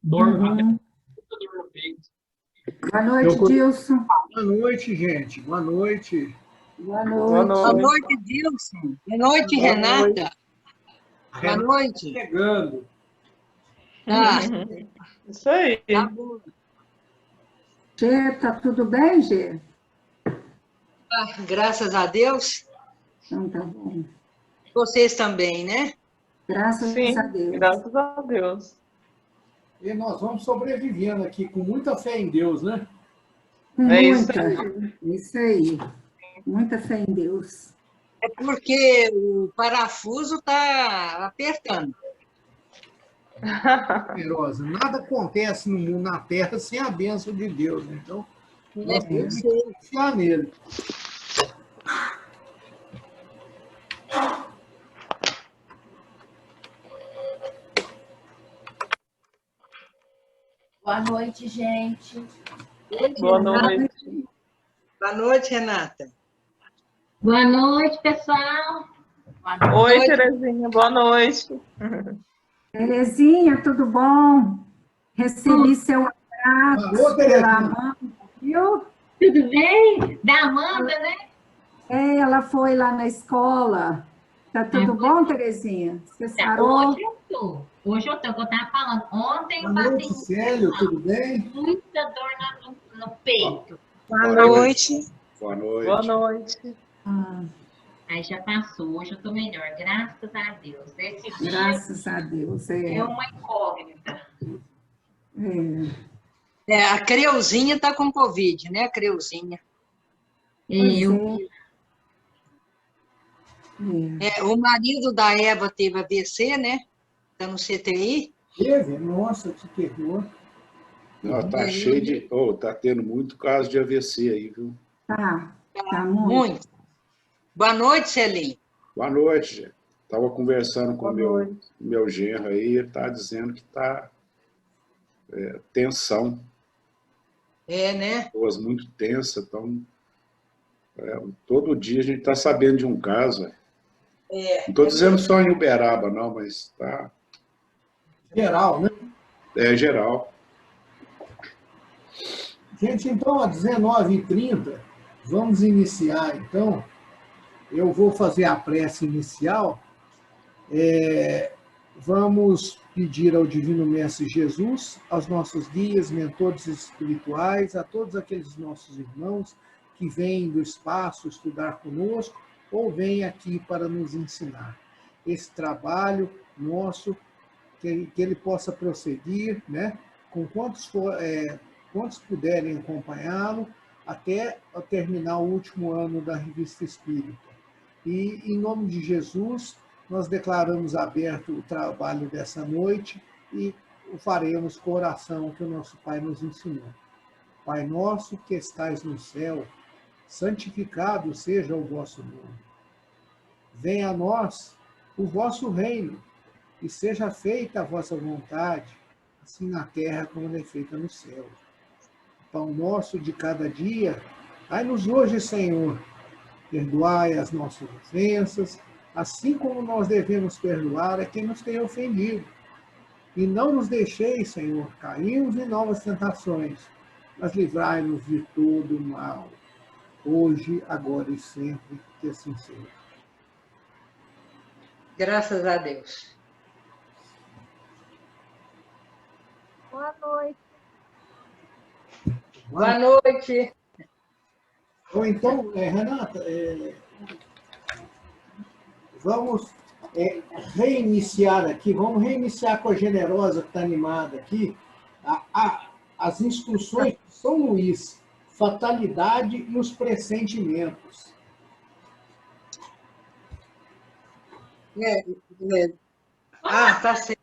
Dor, muita Uhum. dor no peito. Boa noite, Dilson. Boa noite, gente. Boa noite. Boa Boa noite. Boa noite. noite, Dilson. Boa noite, Boa Renata. Boa Renata noite. chegando. Tá, Isso aí. tá bom. Gê, tá tudo bem, Gê? Graças a Deus. Então tá bom. Vocês também, né? Graças Sim, a Deus. graças a Deus. E nós vamos sobrevivendo aqui com muita fé em Deus, né? É isso Muita. aí. Isso aí. Muita fé em Deus. É porque o parafuso tá apertando. Poderosa. Nada acontece no mundo, na Terra, sem a bênção de Deus. Né? Então, nós temos que confiar nele. Boa noite, gente. Boa noite. Boa noite, Renata. Boa noite, pessoal. Boa noite. Oi, Terezinha, boa noite. Terezinha, tudo bom? Recebi seu Alô, abraço Terezinha. pela Amanda, viu? Tudo bem? Da Amanda, né? Ela foi lá na escola. Tá tudo bom, Terezinha? Você sarou? Hoje eu tô, que eu tava falando. Ontem eu Boa noite, passei Célio. Tudo bem? muita dor no peito. Boa noite. Boa noite. Boa noite. Ah, Aí já passou, hoje eu tô melhor, graças a Deus. Esse dia graças a Deus. é uma incógnita. A Creuzinha tá com Covid, né, Creuzinha? Eu, O marido da Eva teve AVC, né? Tá no CTI. Teve? Nossa, que terror. Não, tá cheio de. Oh, tá tendo muito caso de AVC aí, viu? Tá muito. Muito. Boa noite, Celim. Boa noite, gente. Tava conversando com Boa o meu genro aí, ele tá dizendo que tá tensão. É, né? Pessoas muito tensas, então. Todo dia a gente tá sabendo de um caso. Não tô dizendo só em Uberaba, não, mas tá. Geral, né? É geral. Gente, então, às 19h30, vamos iniciar, então. Eu vou fazer a prece inicial. Vamos pedir ao Divino Mestre Jesus, aos nossos guias, mentores espirituais, a todos aqueles nossos irmãos que vêm do espaço estudar conosco ou vêm aqui para nos ensinar. Esse trabalho nosso, que ele possa prosseguir, né, com quantos puderem acompanhá-lo, até terminar o último ano da Revista Espírita. E, em nome de Jesus, nós declaramos aberto o trabalho dessa noite e o faremos com a oração que o nosso Pai nos ensinou. Pai nosso que estais no céu, santificado seja o vosso nome. Venha a nós o vosso reino e seja feita a vossa vontade, assim na terra como é feita no céu. Pão nosso de cada dia, dai-nos hoje, Senhor. Perdoai as nossas ofensas, assim como nós devemos perdoar a quem nos tem ofendido. E não nos deixeis, Senhor, cairmos em novas tentações, mas livrai-nos de todo o mal, hoje, agora e sempre, que assim seja. Graças a Deus. Boa noite. Boa noite. Ou então, Renata, vamos reiniciar aqui, vamos reiniciar com a Generosa que está animada aqui, as instruções de São Luís, fatalidade e os pressentimentos. Tá certo.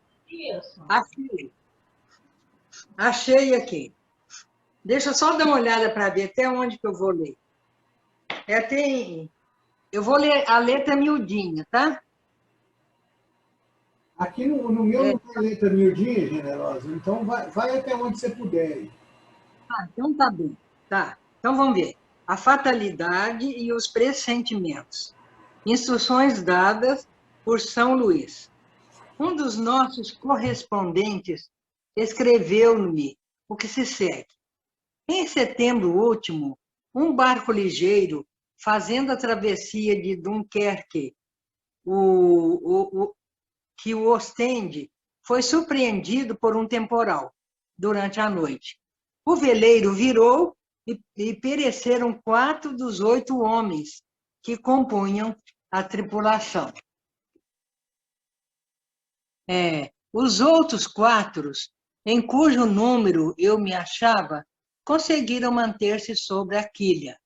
Achei aqui. Deixa eu só dar uma olhada para ver até onde que eu vou ler. Eu vou ler a letra miudinha, tá? Aqui no meu não tem letra miudinha, Generosa, então vai até onde você puder. Então tá bem. Tá. Então vamos ver. A fatalidade e os pressentimentos. Instruções dadas por São Luís. Um dos nossos correspondentes escreveu-me o que se segue. Em setembro último, um barco ligeiro, fazendo a travessia de Dunkerque, que o ostende, foi surpreendido por um temporal durante a noite. O veleiro virou e pereceram 4 dos 8 homens que compunham a tripulação. Os outros 4, em cujo número eu me achava, conseguiram manter-se sobre a quilha.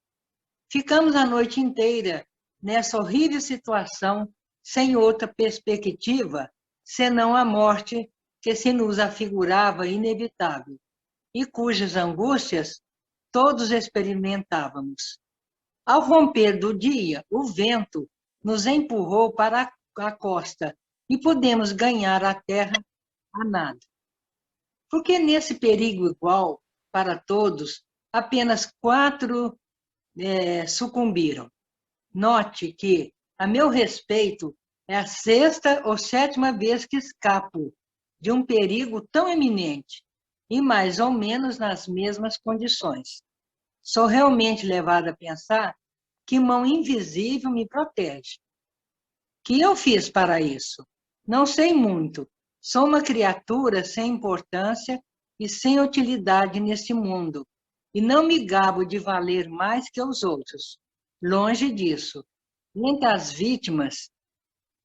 Ficamos a noite inteira nessa horrível situação, sem outra perspectiva, senão a morte que se nos afigurava inevitável, e cujas angústias todos experimentávamos. Ao romper do dia, o vento nos empurrou para a costa e pudemos ganhar a terra a nado. Porque nesse perigo igual para todos, apenas 4 sucumbiram. Note que, a meu respeito, é a 6ª ou 7ª vez que escapo de um perigo tão eminente e mais ou menos nas mesmas condições. Sou realmente levada a pensar que mão invisível me protege. Que eu fiz para isso? Não sei muito. Sou uma criatura sem importância e sem utilidade nesse mundo, e não me gabo de valer mais que os outros. Longe disso. Entre as vítimas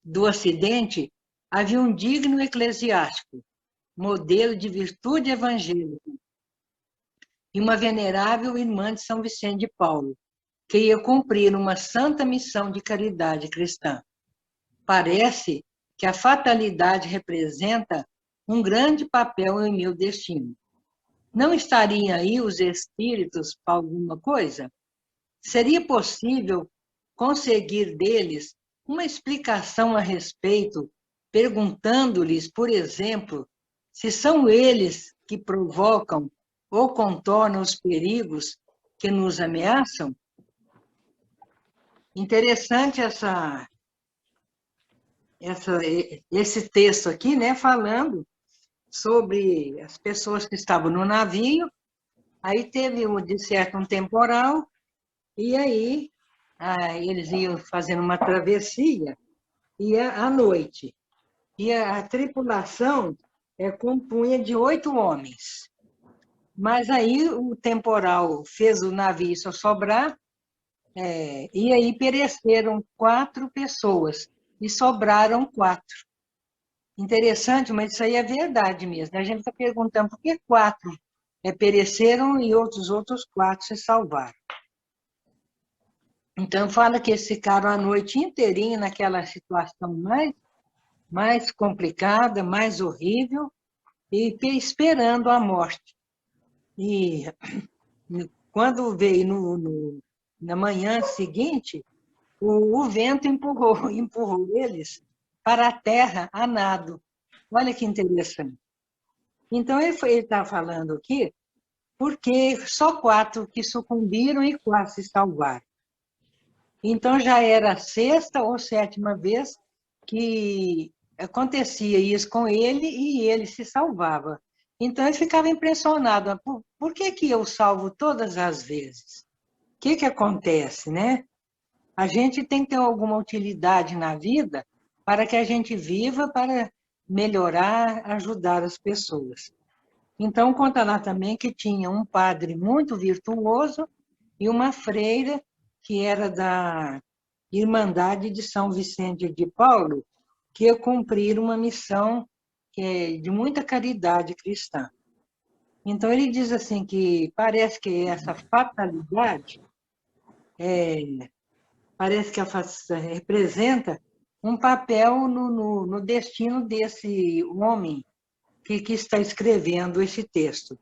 do acidente, havia um digno eclesiástico, modelo de virtude evangélica, e uma venerável irmã de São Vicente de Paulo, que ia cumprir uma santa missão de caridade cristã. Parece que a fatalidade representa um grande papel em meu destino. Não estariam aí os espíritos para alguma coisa? Seria possível conseguir deles uma explicação a respeito, perguntando-lhes, por exemplo, se são eles que provocam ou contornam os perigos que nos ameaçam? Interessante esse texto aqui, né, falando sobre as pessoas que estavam no navio. Aí teve, de certo, um temporal, e aí eles iam fazendo uma travessia, e à noite. E a tripulação compunha de 8 homens. Mas aí o temporal fez o navio só sobrar, e aí pereceram 4 pessoas, e sobraram 4. Interessante, mas isso aí é verdade mesmo. A gente está perguntando por que 4 pereceram e outros 4 se salvaram. Então, fala que eles ficaram a noite inteirinha naquela situação mais complicada, mais horrível, e esperando a morte. E quando veio na manhã seguinte, o vento empurrou eles para a terra a nado. Olha que interessante. Então, ele está falando aqui porque só 4 que sucumbiram e 4 se salvaram. Então, já era a 6ª ou 7ª vez que acontecia isso com ele e ele se salvava. Então, ele ficava impressionado. Por que eu salvo todas as vezes? O que acontece, né? A gente tem que ter alguma utilidade na vida para que a gente viva para melhorar, ajudar as pessoas. Então, conta lá também que tinha um padre muito virtuoso e uma freira que era da Irmandade de São Vicente de Paulo, que ia cumprir uma missão de muita caridade cristã. Então, ele diz assim que parece que essa fatalidade parece que representa um papel no destino desse homem que está escrevendo esse texto.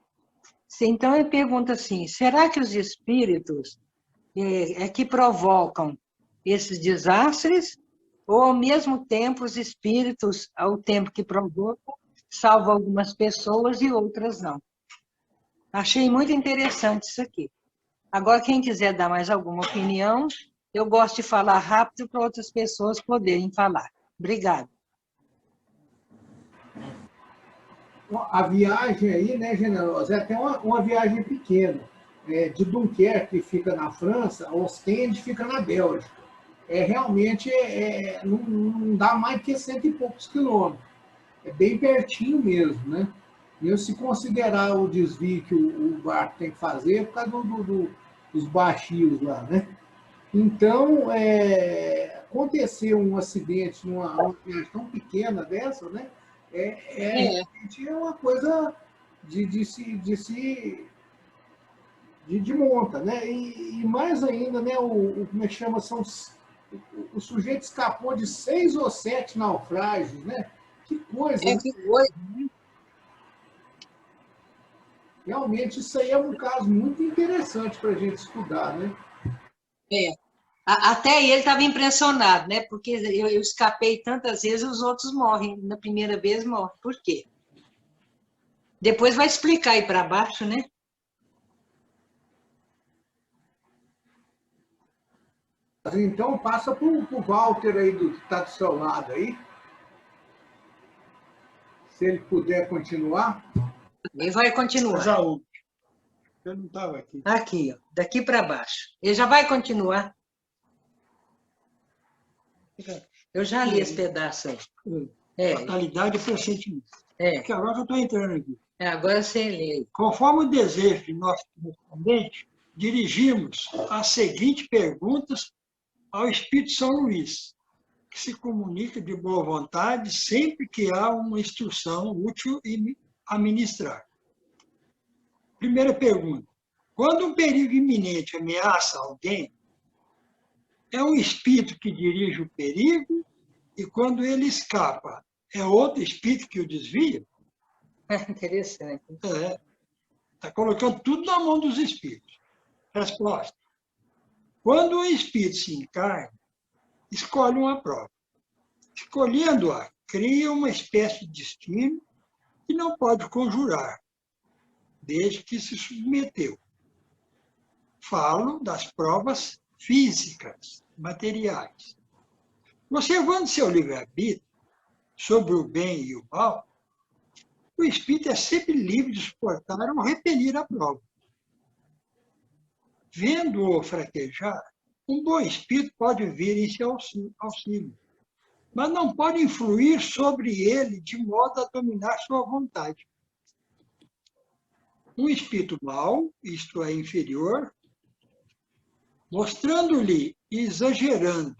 Então, ele pergunta assim, será que os espíritos que provocam esses desastres, ou, ao mesmo tempo, os espíritos, ao tempo que provocam, salvam algumas pessoas e outras não? Achei muito interessante isso aqui. Agora, quem quiser dar mais alguma opinião, eu gosto de falar rápido para outras pessoas poderem falar. Obrigada. a viagem aí, né, Generosa, é até uma viagem pequena. De Dunkerque, que fica na França, a Ostende fica na Bélgica. Realmente não dá mais que 100 e poucos quilômetros. É bem pertinho mesmo, né? Mesmo se considerar o desvio que o barco tem que fazer, por causa dos baixios lá, né? Então, acontecer um acidente numa viagem tão pequena dessa, né? Realmente é uma coisa de monta, né? E mais ainda, né? Como é que chama? O sujeito escapou de 6 ou 7 naufrágios, né? Que coisa, né? Que coisa. Realmente, isso aí é um caso muito interessante para a gente estudar, né? Até ele estava impressionado, né? Porque eu escapei tantas vezes, os outros morrem. Na primeira vez, morrem. Por quê? Depois vai explicar aí para baixo, né? Então, passa para o Walter aí, que está do seu lado aí. Se ele puder continuar. Ele vai continuar. Eu não estava aqui. Aqui, ó, daqui para baixo. Ele já vai continuar. Eu já li esse pedaço aí. Fatalidade e pressentimento. Porque agora eu estou entrando aqui. Agora você lê. Conforme o desejo de nosso correspondente, dirigimos as seguintes perguntas ao Espírito São Luís, que se comunica de boa vontade sempre que há uma instrução útil a ministrar. Primeira pergunta. Quando um perigo iminente ameaça alguém, é um espírito que dirige o perigo e quando ele escapa, é outro espírito que o desvia? Interessante. Está colocando tudo na mão dos espíritos. Resposta. Quando o espírito se encarna, escolhe uma prova. Escolhendo-a, cria uma espécie de destino que não pode conjurar, desde que se submeteu. Falo das provas físicas, materiais. Observando seu livre-arbítrio sobre o bem e o mal, o espírito é sempre livre de suportar ou repelir a prova. Vendo-o fraquejar, um bom espírito pode vir em seu auxílio, mas não pode influir sobre ele de modo a dominar sua vontade. Um espírito mau, isto é, inferior, mostrando-lhe e exagerando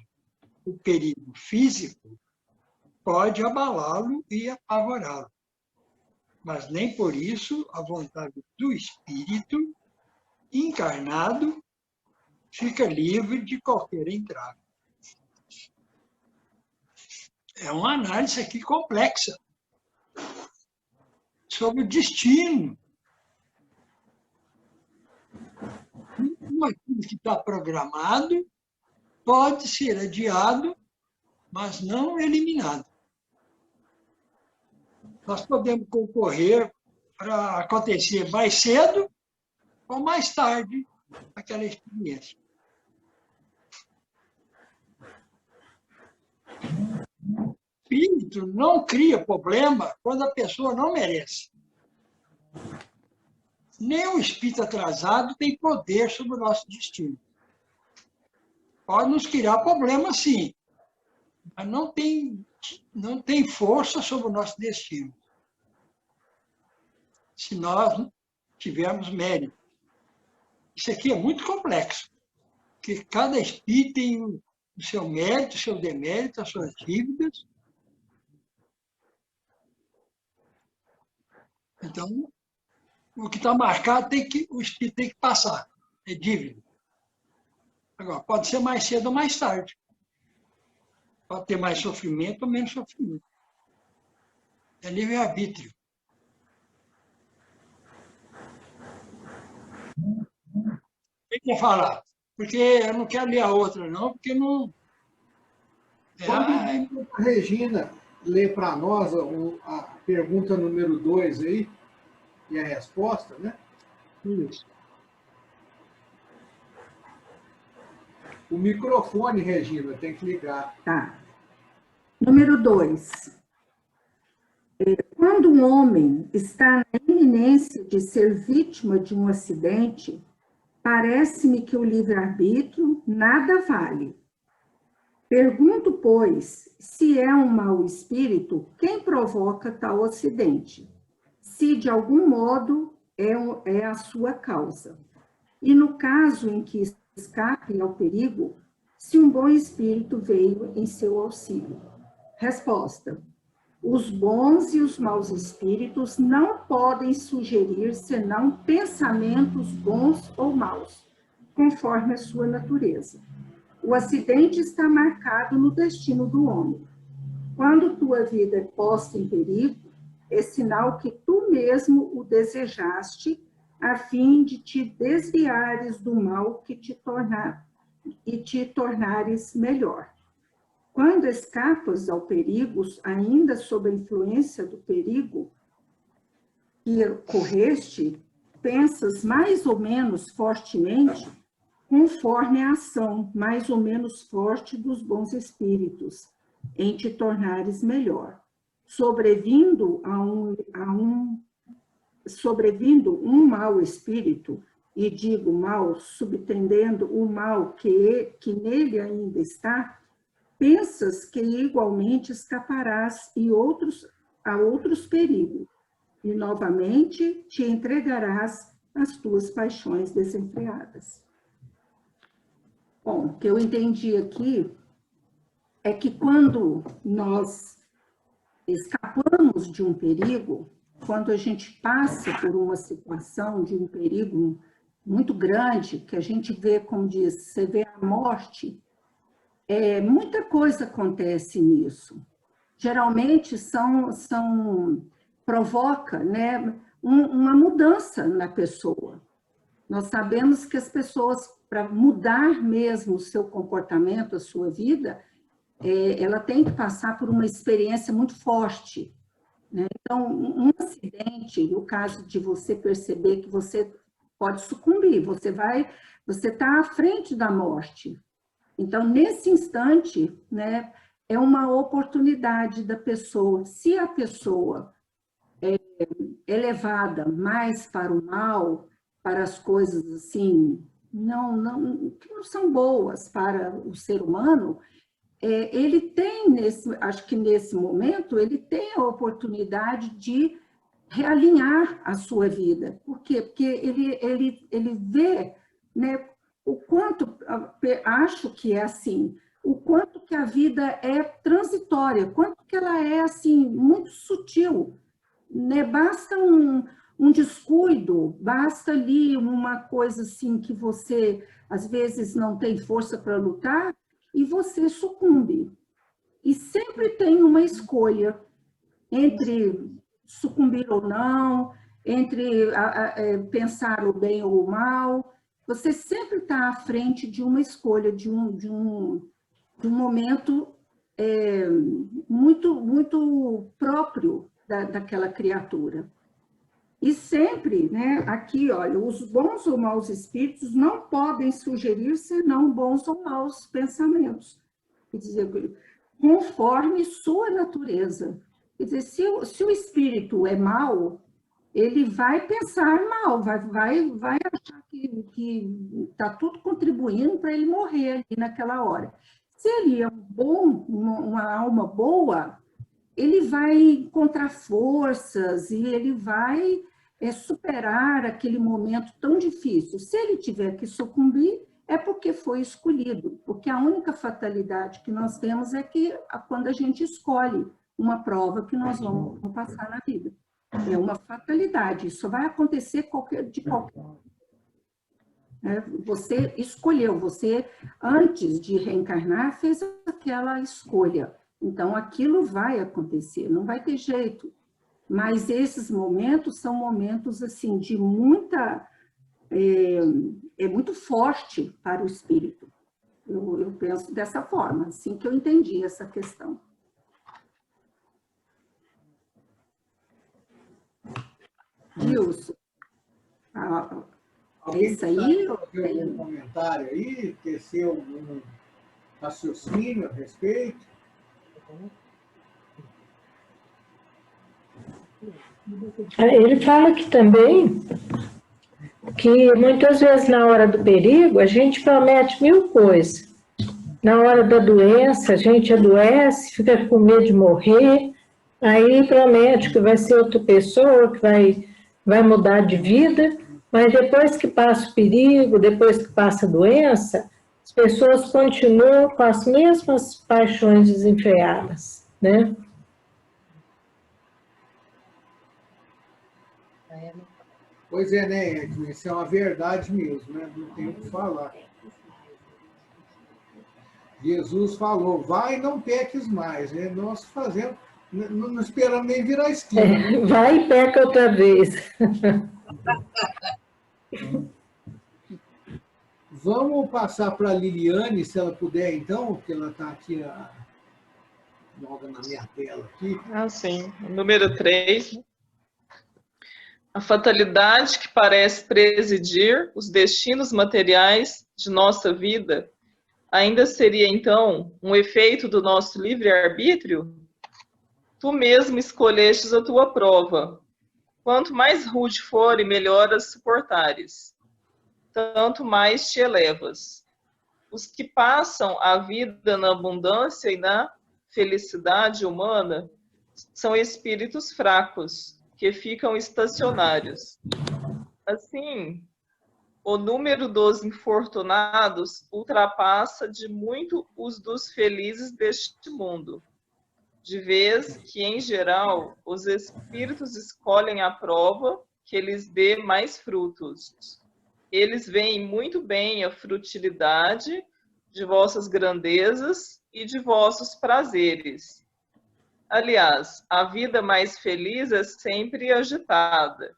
o perigo físico, pode abalá-lo e apavorá-lo. Mas nem por isso a vontade do espírito encarnado fica livre de qualquer entrave. É uma análise aqui complexa sobre o destino. Aquilo que está programado pode ser adiado, mas não eliminado. Nós podemos concorrer para acontecer mais cedo ou mais tarde aquela experiência. O espírito não cria problema quando a pessoa não merece. Nem o espírito atrasado tem poder sobre o nosso destino. Pode nos criar problema, sim, mas não tem força sobre o nosso destino. Se nós tivermos mérito. Isso aqui é muito complexo, porque cada espírito tem o seu mérito, o seu demérito, as suas dívidas. Então, o que está marcado, o espírito tem que passar, é dívida. Agora, pode ser mais cedo ou mais tarde. Pode ter mais sofrimento ou menos sofrimento. É livre-arbítrio. O que quer falar? Porque eu não quero ler a outra, não, porque não... A Regina lê para nós a pergunta número 2 aí, e a resposta, né? Isso. O microfone, Regina, tem que ligar. Tá. Número 2. Quando um homem está na iminência de ser vítima de um acidente, parece-me que o livre-arbítrio nada vale. Pergunto, pois, se é um mau espírito, quem provoca tal acidente? Se, de algum modo, é a sua causa. E no caso em que escape ao perigo, se um bom espírito veio em seu auxílio. Resposta. Os bons e os maus espíritos não podem sugerir senão pensamentos bons ou maus, conforme a sua natureza. O acidente está marcado no destino do homem. Quando tua vida é posta em perigo, é sinal que tu mesmo o desejaste, a fim de te desviares do mal e te tornares melhor. Quando escapas ao perigo, ainda sob a influência do perigo que correste, pensas mais ou menos fortemente, conforme a ação mais ou menos forte dos bons espíritos, em te tornares melhor. Sobrevindo um mau espírito, e digo mal, subtendendo o mal que nele ainda está, pensas que igualmente escaparás a outros perigos, e novamente te entregarás às tuas paixões desenfreadas. Bom, o que eu entendi aqui é que quando nós escapamos de um perigo, quando a gente passa por uma situação de um perigo muito grande, que a gente vê, como diz, você vê a morte, muita coisa acontece nisso. Geralmente provoca, né, uma mudança na pessoa. Nós sabemos que as pessoas, para mudar mesmo o seu comportamento, a sua vida, ela tem que passar por uma experiência muito forte, né? Então, um acidente, no caso de você perceber que você pode sucumbir, você está à frente da morte. Então, nesse instante, né, é uma oportunidade da pessoa. Se a pessoa é levada mais para o mal, para as coisas assim, que não são boas para o ser humano, ele tem, acho que nesse momento, ele tem a oportunidade de realinhar a sua vida. Por quê? Porque ele vê, né, o quanto, acho que é assim, o quanto que a vida é transitória, quanto que ela é assim, muito sutil, né? Basta um descuido, basta ali uma coisa assim que você, às vezes, não tem força para lutar, e você sucumbe. E sempre tem uma escolha entre sucumbir ou não, entre pensar o bem ou o mal. Você sempre está à frente de uma escolha, de um momento muito, muito próprio daquela criatura. E sempre, né, aqui, olha, os bons ou maus espíritos não podem sugerir senão bons ou maus pensamentos. Quer dizer, conforme sua natureza. Quer dizer, se o espírito é mau, ele vai pensar mal, vai achar que está tudo contribuindo para ele morrer ali naquela hora. Se ele é uma alma boa, ele vai encontrar forças e ele vai superar aquele momento tão difícil. Se ele tiver que sucumbir, é porque foi escolhido, porque a única fatalidade que nós temos é que quando a gente escolhe uma prova que nós vamos passar na vida. É uma fatalidade, isso vai acontecer de qualquer. Você escolheu, você, antes de reencarnar, fez aquela escolha. Então, aquilo vai acontecer, não vai ter jeito. Mas esses momentos são momentos, assim, de muita... É muito forte para o espírito. Eu penso dessa forma, assim que eu entendi essa questão. Wilson, é isso aí? Tem um comentário aí, esqueceu um raciocínio a respeito? Ele fala aqui também que muitas vezes na hora do perigo a gente promete 1000 coisas. Na hora da doença a gente adoece, fica com medo de morrer, aí promete que vai ser outra pessoa, que vai mudar de vida, mas depois que passa o perigo, depois que passa a doença, as pessoas continuam com as mesmas paixões desenfreadas, né? Pois é, né, Edson? Isso é uma verdade mesmo, né? Não tem o que falar. Jesus falou, vai e não peques mais, né? Nós fazemos, não esperamos nem virar a esquina. Né? Vai e peca outra vez. Vamos passar para a Liliane, se ela puder, então, porque ela está aqui logo na minha tela. Aqui. Ah, sim. Número 3. A fatalidade que parece presidir os destinos materiais de nossa vida ainda seria, então, um efeito do nosso livre-arbítrio? Tu mesmo escolhestes a tua prova. Quanto mais rude for e melhor as suportares, tanto mais te elevas. Os que passam a vida na abundância e na felicidade humana são espíritos fracos, que ficam estacionários. Assim, o número dos infortunados ultrapassa de muito os dos felizes deste mundo, de vez que, em geral, os espíritos escolhem a prova que lhes dê mais frutos. Eles veem muito bem a frutilidade de vossas grandezas e de vossos prazeres. Aliás, a vida mais feliz é sempre agitada,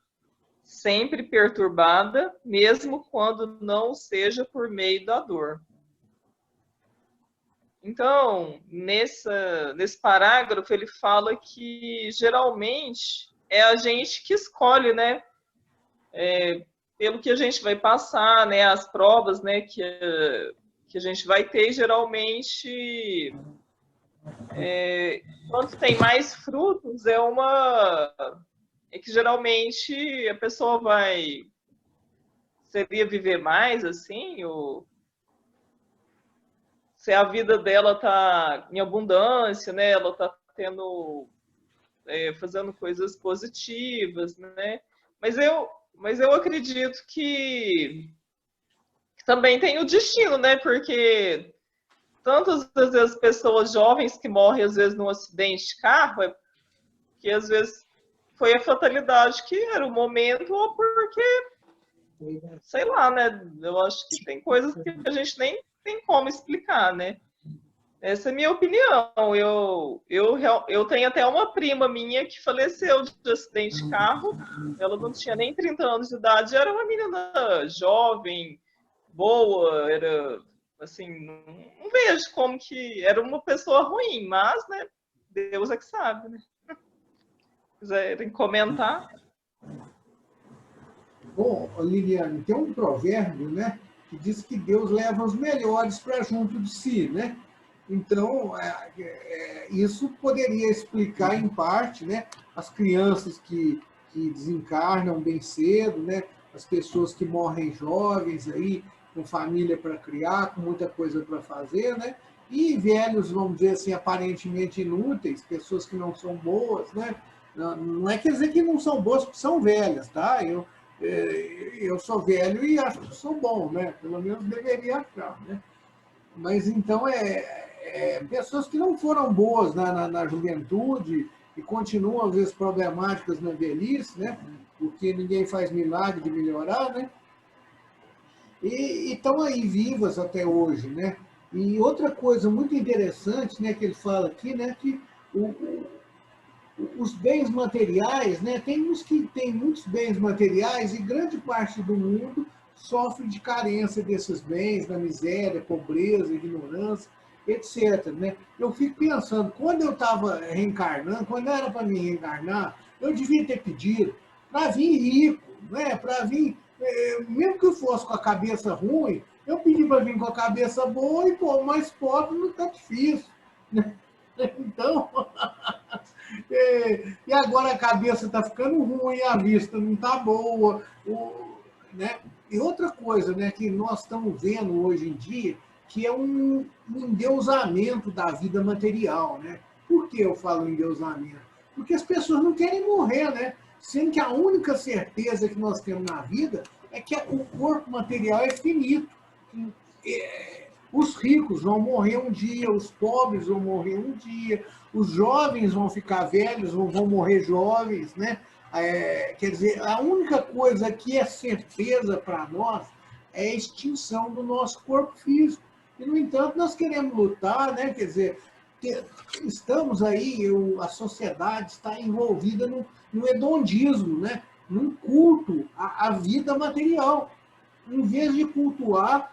sempre perturbada, mesmo quando não seja por meio da dor. Então, nesse parágrafo, ele fala que, geralmente, é a gente que escolhe, né? Pelo que a gente vai passar, né? As provas, né? Que a gente vai ter, geralmente... quando tem mais frutos, é que geralmente a pessoa seria viver mais, assim, ou se a vida dela está em abundância, né? Ela está fazendo coisas positivas, né? Mas eu acredito que também tem o destino, né? Porque tantas vezes pessoas jovens que morrem, às vezes, num acidente de carro, que às vezes foi a fatalidade que era o momento, ou porque, sei lá, né? Eu acho que tem coisas que a gente nem tem como explicar, né? Essa é a minha opinião. Eu tenho até uma prima minha que faleceu de acidente de carro. Ela não tinha nem 30 anos de idade, era uma menina jovem, boa, era... Assim, não vejo como que era uma pessoa ruim, mas, né, Deus é que sabe, né? Se quiserem comentar. Bom, Liliane, tem um provérbio, né, que diz que Deus leva os melhores para junto de si, né? Então, isso poderia explicar, em parte, né, as crianças que desencarnam bem cedo, né, as pessoas que morrem jovens aí, com família para criar, com muita coisa para fazer, né? E velhos, vamos dizer assim, aparentemente inúteis, pessoas que não são boas, né? Não é quer dizer que não são boas, porque são velhas, tá? Eu sou velho e acho que sou bom, né? Pelo menos deveria achar, né? Mas então pessoas que não foram boas na juventude e continuam, às vezes, problemáticas na velhice, né? Porque ninguém faz milagre de melhorar, né? E estão aí vivas até hoje, né? E outra coisa muito interessante, né, que ele fala aqui, né, que os bens materiais, né, tem uns que têm muitos bens materiais e grande parte do mundo sofre de carência desses bens, da miséria, pobreza, ignorância, etc. Né? Eu fico pensando, quando eu estava reencarnando, quando era para mim reencarnar, eu devia ter pedido para vir rico, né, para vir... mesmo que eu fosse com a cabeça ruim, eu pedi para vir com a cabeça boa e, pô, mais pobre não está difícil. Né? Então, E agora a cabeça está ficando ruim, a vista não está boa. Né? E outra coisa, né, que nós estamos vendo hoje em dia, que é um endeusamento da vida material. Né? Por que eu falo endeusamento? Porque as pessoas não querem morrer, né? Sendo que a única certeza que nós temos na vida é que o corpo material é finito. Os ricos vão morrer um dia, os pobres vão morrer um dia, os jovens vão ficar velhos, vão morrer jovens, né? Quer dizer, a única coisa que é certeza para nós é a extinção do nosso corpo físico. E, no entanto, nós queremos lutar, né? Quer dizer, estamos aí, a sociedade está envolvida no hedondismo, né? Num culto à vida material, em vez de cultuar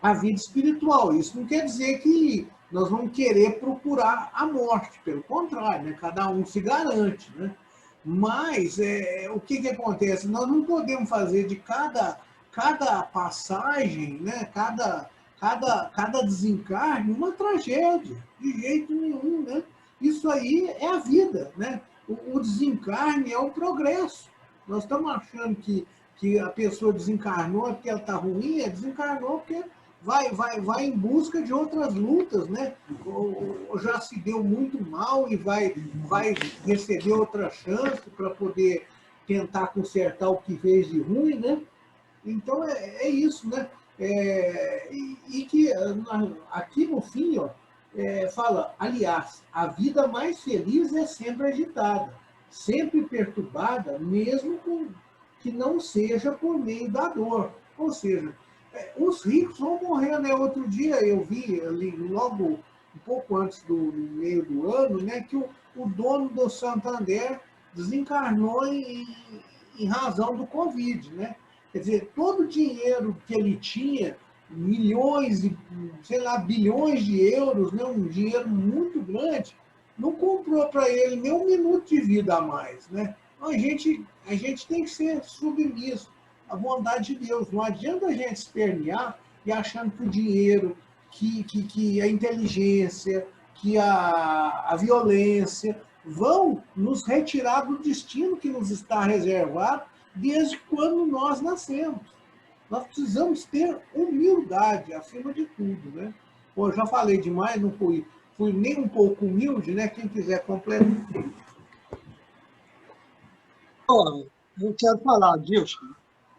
a vida espiritual. Isso não quer dizer que nós vamos querer procurar a morte, pelo contrário, né? Cada um se garante. Né? Mas o que acontece? Nós não podemos fazer de cada passagem, né? cada desencarne uma tragédia, de jeito nenhum. Né? Isso aí é a vida. Né? O desencarne é o progresso. Nós estamos achando que a pessoa desencarnou porque ela está ruim, desencarnou porque vai em busca de outras lutas, né? Ou já se deu muito mal e vai receber outra chance para poder tentar consertar o que fez de ruim, né? Então, é isso, né? E que aqui no fim, ó, fala, aliás, a vida mais feliz é sempre agitada, sempre perturbada, mesmo que não seja por meio da dor. Ou seja, os ricos vão morrer, né? Outro dia eu vi ali, logo um pouco antes do meio do ano, né, que o dono do Santander desencarnou em razão do Covid, né? Quer dizer, todo o dinheiro que ele tinha, milhões e, sei lá, bilhões de euros, né, um dinheiro muito grande, não comprou para ele nem um minuto de vida a mais, né? Então, a gente tem que ser submisso à vontade de Deus. Não adianta a gente espernear e achando que o dinheiro, que a inteligência, que a violência vão nos retirar do destino que nos está reservado desde quando nós nascemos. Nós precisamos ter humildade acima de tudo, né? Pô, eu já falei demais, não fui nem um pouco humilde, né? Quem quiser completar. Eu quero falar, Dilson.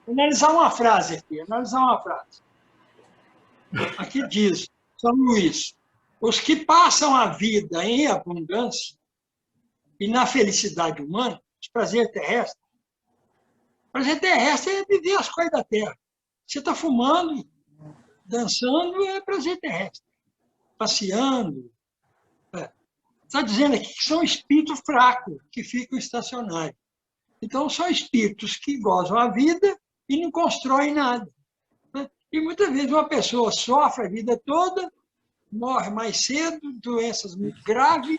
Analisar uma frase aqui, Aqui diz, São Luís, os que passam a vida em abundância e na felicidade humana, os prazeres terrestres. Prazer terrestre é viver as coisas da terra. Você está fumando, dançando, é prazer terrestre. Passeando. Está dizendo aqui que são espíritos fracos, que ficam estacionários. Então, são espíritos que gozam a vida e não constroem nada. E muitas vezes uma pessoa sofre a vida toda, morre mais cedo, doenças muito graves,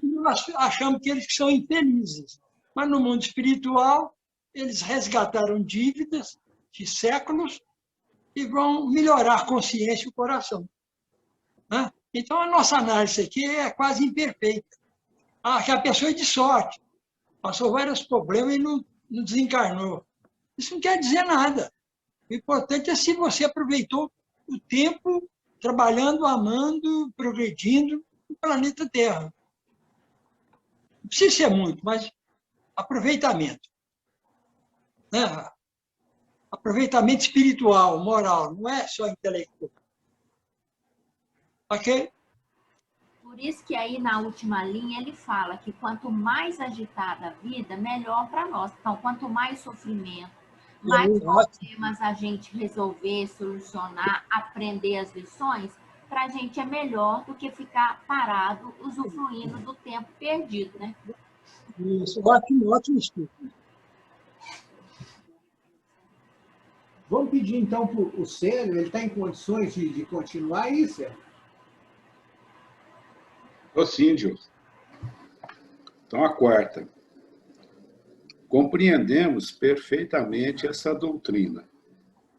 e nós achamos que eles são infelizes. Mas no mundo espiritual, eles resgataram dívidas de séculos e vão melhorar a consciência e o coração. Então, a nossa análise aqui é quase imperfeita. Que a pessoa é de sorte, passou vários problemas e não desencarnou. Isso não quer dizer nada. O importante é se você aproveitou o tempo trabalhando, amando, progredindo no planeta Terra. Não precisa ser muito, mas aproveitamento. Né? Aproveitamento espiritual, moral, não é só intelectual. Ok? Por isso que aí na última linha ele fala que quanto mais agitada a vida, melhor para nós. Então, quanto mais sofrimento, mais problemas a gente resolver, solucionar, aprender as lições, para a gente é melhor do que ficar parado, usufruindo do tempo perdido, né? Isso, ótimo estudo. Vamos pedir, então, para o Célio, ele está em condições de continuar aí, Célio? Sim, Gilson. Então, a quarta. Compreendemos perfeitamente essa doutrina,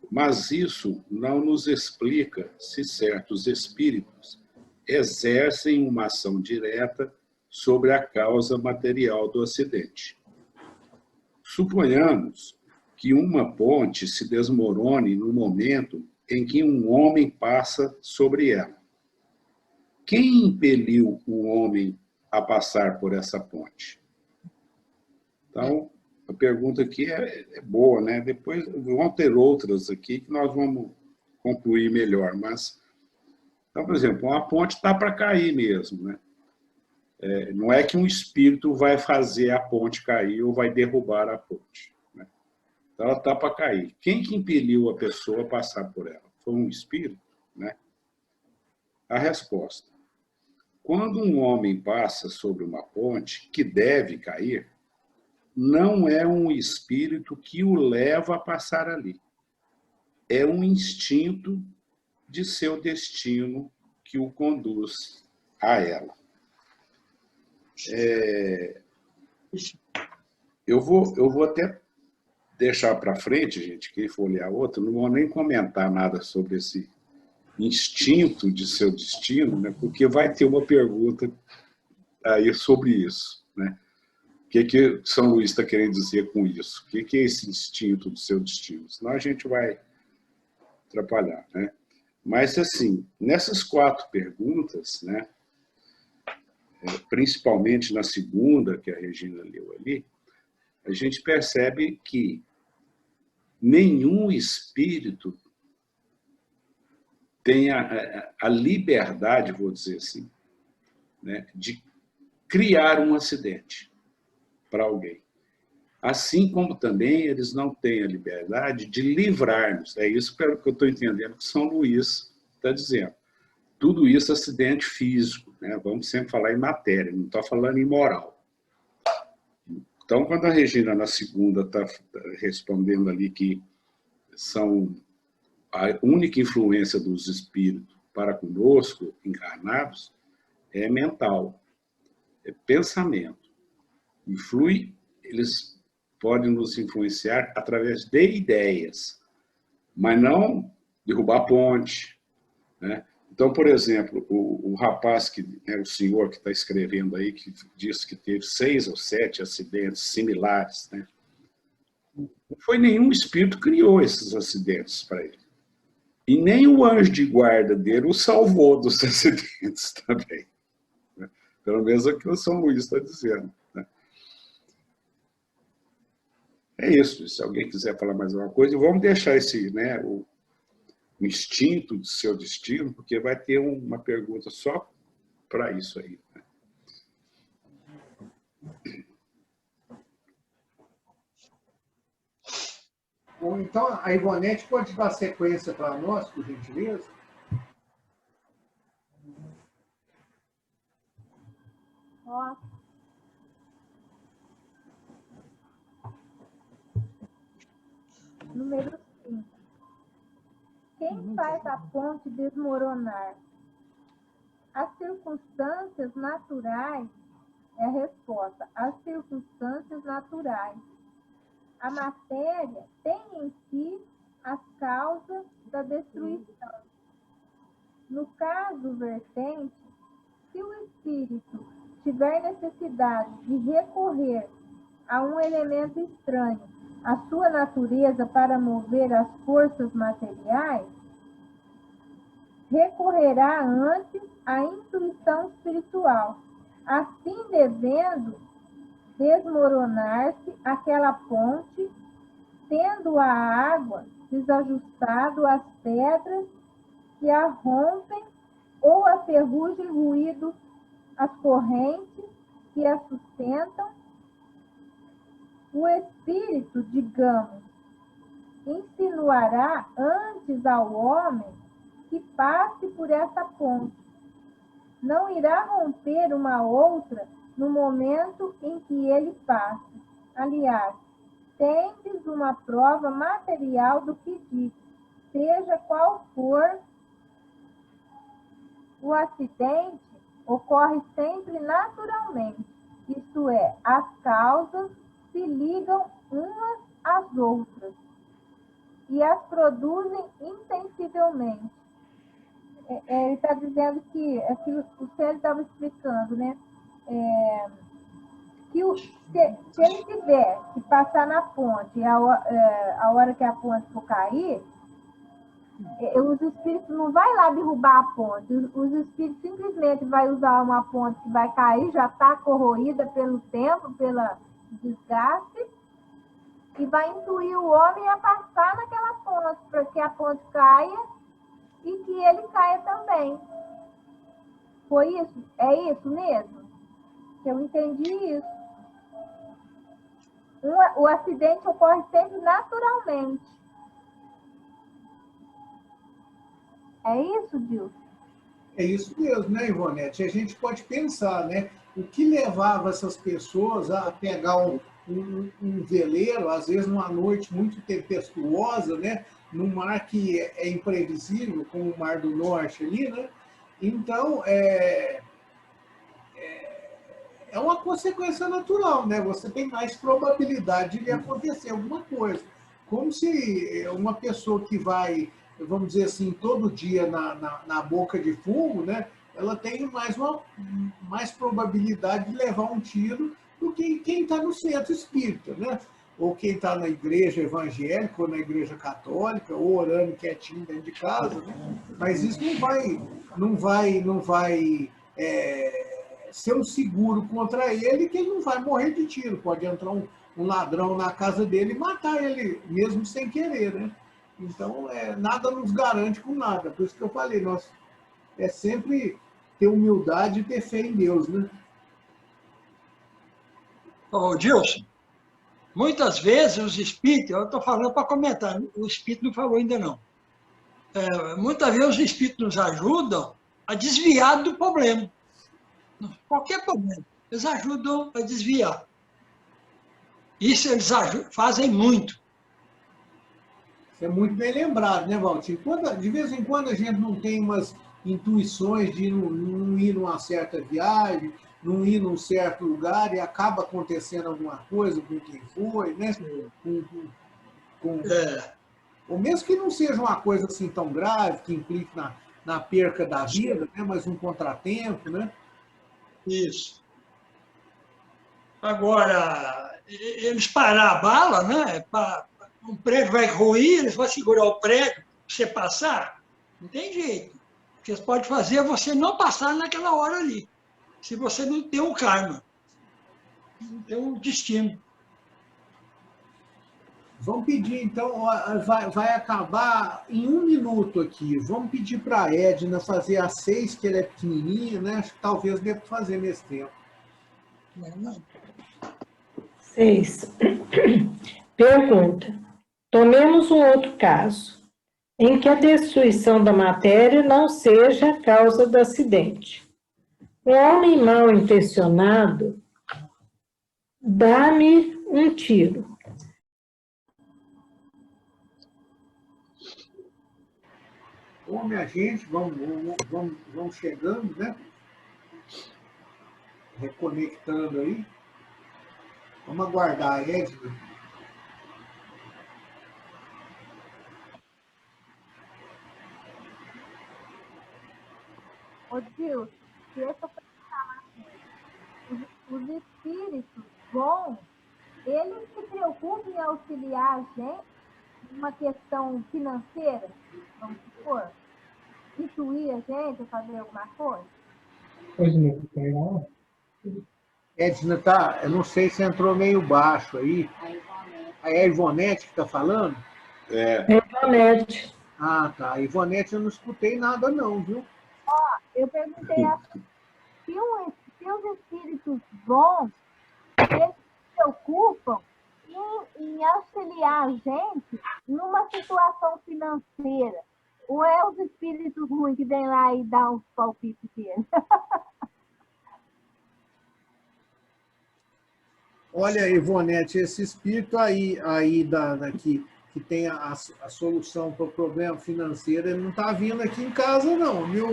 mas isso não nos explica se certos espíritos exercem uma ação direta sobre a causa material do acidente. Suponhamos que uma ponte se desmorone no momento em que um homem passa sobre ela. Quem impeliu o homem a passar por essa ponte? Então, a pergunta aqui é boa, né? Depois vão ter outras aqui que nós vamos concluir melhor. Mas, então, por exemplo, uma ponte está para cair mesmo, né? Não é que um espírito vai fazer a ponte cair ou vai derrubar a ponte, né? Então, ela está para cair. Quem que impeliu a pessoa a passar por ela? Foi um espírito, né? A resposta: quando um homem passa sobre uma ponte que deve cair, não é um espírito que o leva a passar ali. É um instinto de seu destino que o conduz a ela. Eu vou até deixar para frente, gente, quem for ler a outra, não vou nem comentar nada sobre esse instinto de seu destino, né? Porque vai ter uma pergunta aí sobre isso, né? O que São Luís está querendo dizer com isso? O que é esse instinto do seu destino? Senão a gente vai atrapalhar, né? Mas, assim, nessas 4 perguntas, né, principalmente na segunda, que a Regina leu ali, a gente percebe que nenhum espírito tem a liberdade, vou dizer assim, né, de criar um acidente para alguém. Assim como também eles não têm a liberdade de livrar-nos. É isso que eu estou entendendo que São Luís está dizendo. Tudo isso é acidente físico, né? Vamos sempre falar em matéria, não está falando em moral. Então, quando a Regina, na segunda, está respondendo ali que são a única influência dos espíritos para conosco, encarnados, é mental, é pensamento. Eles podem nos influenciar através de ideias, mas não derrubar a ponte, né? Então, por exemplo, o rapaz, o senhor que está escrevendo aí, que disse que teve 6 ou 7 acidentes similares, né? Não foi nenhum espírito que criou esses acidentes para ele. E nem o anjo de guarda dele o salvou dos acidentes também, né? Pelo menos é o que o São Luís está dizendo, né? É isso. Se alguém quiser falar mais alguma coisa, vamos deixar esse, né, o instinto do seu destino, porque vai ter uma pergunta só para isso aí, né? Bom, então, a Ivonete pode dar sequência para nós, por gentileza? Ó. Número 5. Quem faz a ponte desmoronar? As circunstâncias naturais, é a resposta, as circunstâncias naturais. A matéria tem em si as causas da destruição. No caso vertente, se o espírito tiver necessidade de recorrer a um elemento estranho à sua natureza para mover as forças materiais, recorrerá antes à intuição espiritual, assim devendo desmoronar-se aquela ponte, tendo a água desajustado as pedras que a rompem ou a ferrugem ruído as correntes que a sustentam. O espírito, digamos, insinuará antes ao homem que passe por essa ponte. Não irá romper uma outra no momento em que ele passe. Aliás, tendes uma prova material do que diz, seja qual for o acidente, ocorre sempre naturalmente, isto é, as causas se ligam umas às outras e as produzem intensivelmente. Ele está dizendo que aquilo que o Célio estava explicando, né? Se ele tiver que passar na ponte, a hora que a ponte for cair, os espíritos não vai lá derrubar a ponte. Os espíritos simplesmente vai usar uma ponte que vai cair, já está corroída pelo tempo, pelo desgaste, e vai intuir o homem a passar naquela ponte, para que a ponte caia e que ele caia também. Foi isso? É isso mesmo? Eu entendi isso. O acidente ocorre sempre naturalmente. É isso, Dilson? É isso mesmo, né, Ivonete? A gente pode pensar, né? O que levava essas pessoas a pegar um veleiro, às vezes numa noite muito tempestuosa, né? Num mar que é imprevisível, como o Mar do Norte ali, né? Então, é uma consequência natural, né? Você tem mais probabilidade de acontecer alguma coisa. Como se uma pessoa que vai, vamos dizer assim, todo dia na boca de fumo, né? Ela tem mais probabilidade de levar um tiro do que quem está no centro espírita, né? Ou quem está na igreja evangélica, ou na igreja católica, ou orando quietinho dentro de casa, né? Mas isso não vai ser um seguro contra ele, que ele não vai morrer de tiro. Pode entrar um ladrão na casa dele e matar ele, mesmo sem querer, né? Então, nada nos garante com nada. Por isso que eu falei, nós sempre ter humildade e ter fé em Deus, né? Ô, Dilson, muitas vezes os espíritos, eu estou falando para comentar, o espírito não falou ainda não. Muitas vezes os espíritos nos ajudam a desviar do problema. Qualquer problema, eles ajudam a desviar. Isso eles fazem muito. Isso é muito bem lembrado, né, Valtinho? De vez em quando a gente não tem umas intuições de não ir numa certa viagem, não ir num certo lugar e acaba acontecendo alguma coisa com quem foi, né? Ou mesmo que não seja uma coisa assim tão grave, que implique na perca da vida, né? Mas um contratempo, né? Isso. Agora, eles parar a bala, né? Um prédio vai ruir, eles vão segurar o prédio para você passar. Não tem jeito. O que eles podem fazer é você não passar naquela hora ali. Se você não tem um karma, não tem um destino. Vamos pedir, então, vai acabar em 1 minuto aqui. Vamos pedir para a Edna fazer a 6, que ela é pequenininha, né? Acho que talvez dê para fazer nesse tempo. 6. Pergunta. Tomemos um outro caso, em que a destruição da matéria não seja a causa do acidente. Um homem mal intencionado dá-me um tiro. Bom, minha gente, vamos chegando, né? Reconectando aí. Vamos aguardar a Edna. Ô, Dilson, deixa eu falar. Os espíritos bons, eles se preocupam em auxiliar a gente numa questão financeira, vamos supor, intuir a gente a fazer alguma coisa. Edna, eu não sei se entrou meio baixo aí. É a Ivonete que está falando? É Ivonete. Ah, tá. A Ivonete eu não escutei nada não, viu? Eu perguntei se os espíritos bons, eles se preocupam em auxiliar a gente numa situação financeira. Ou é os espíritos ruins que vêm lá e dão os palpites deles? Olha, Ivonete, esse espírito aí que tem a solução para o problema financeiro, ele não está vindo aqui em casa, não, viu?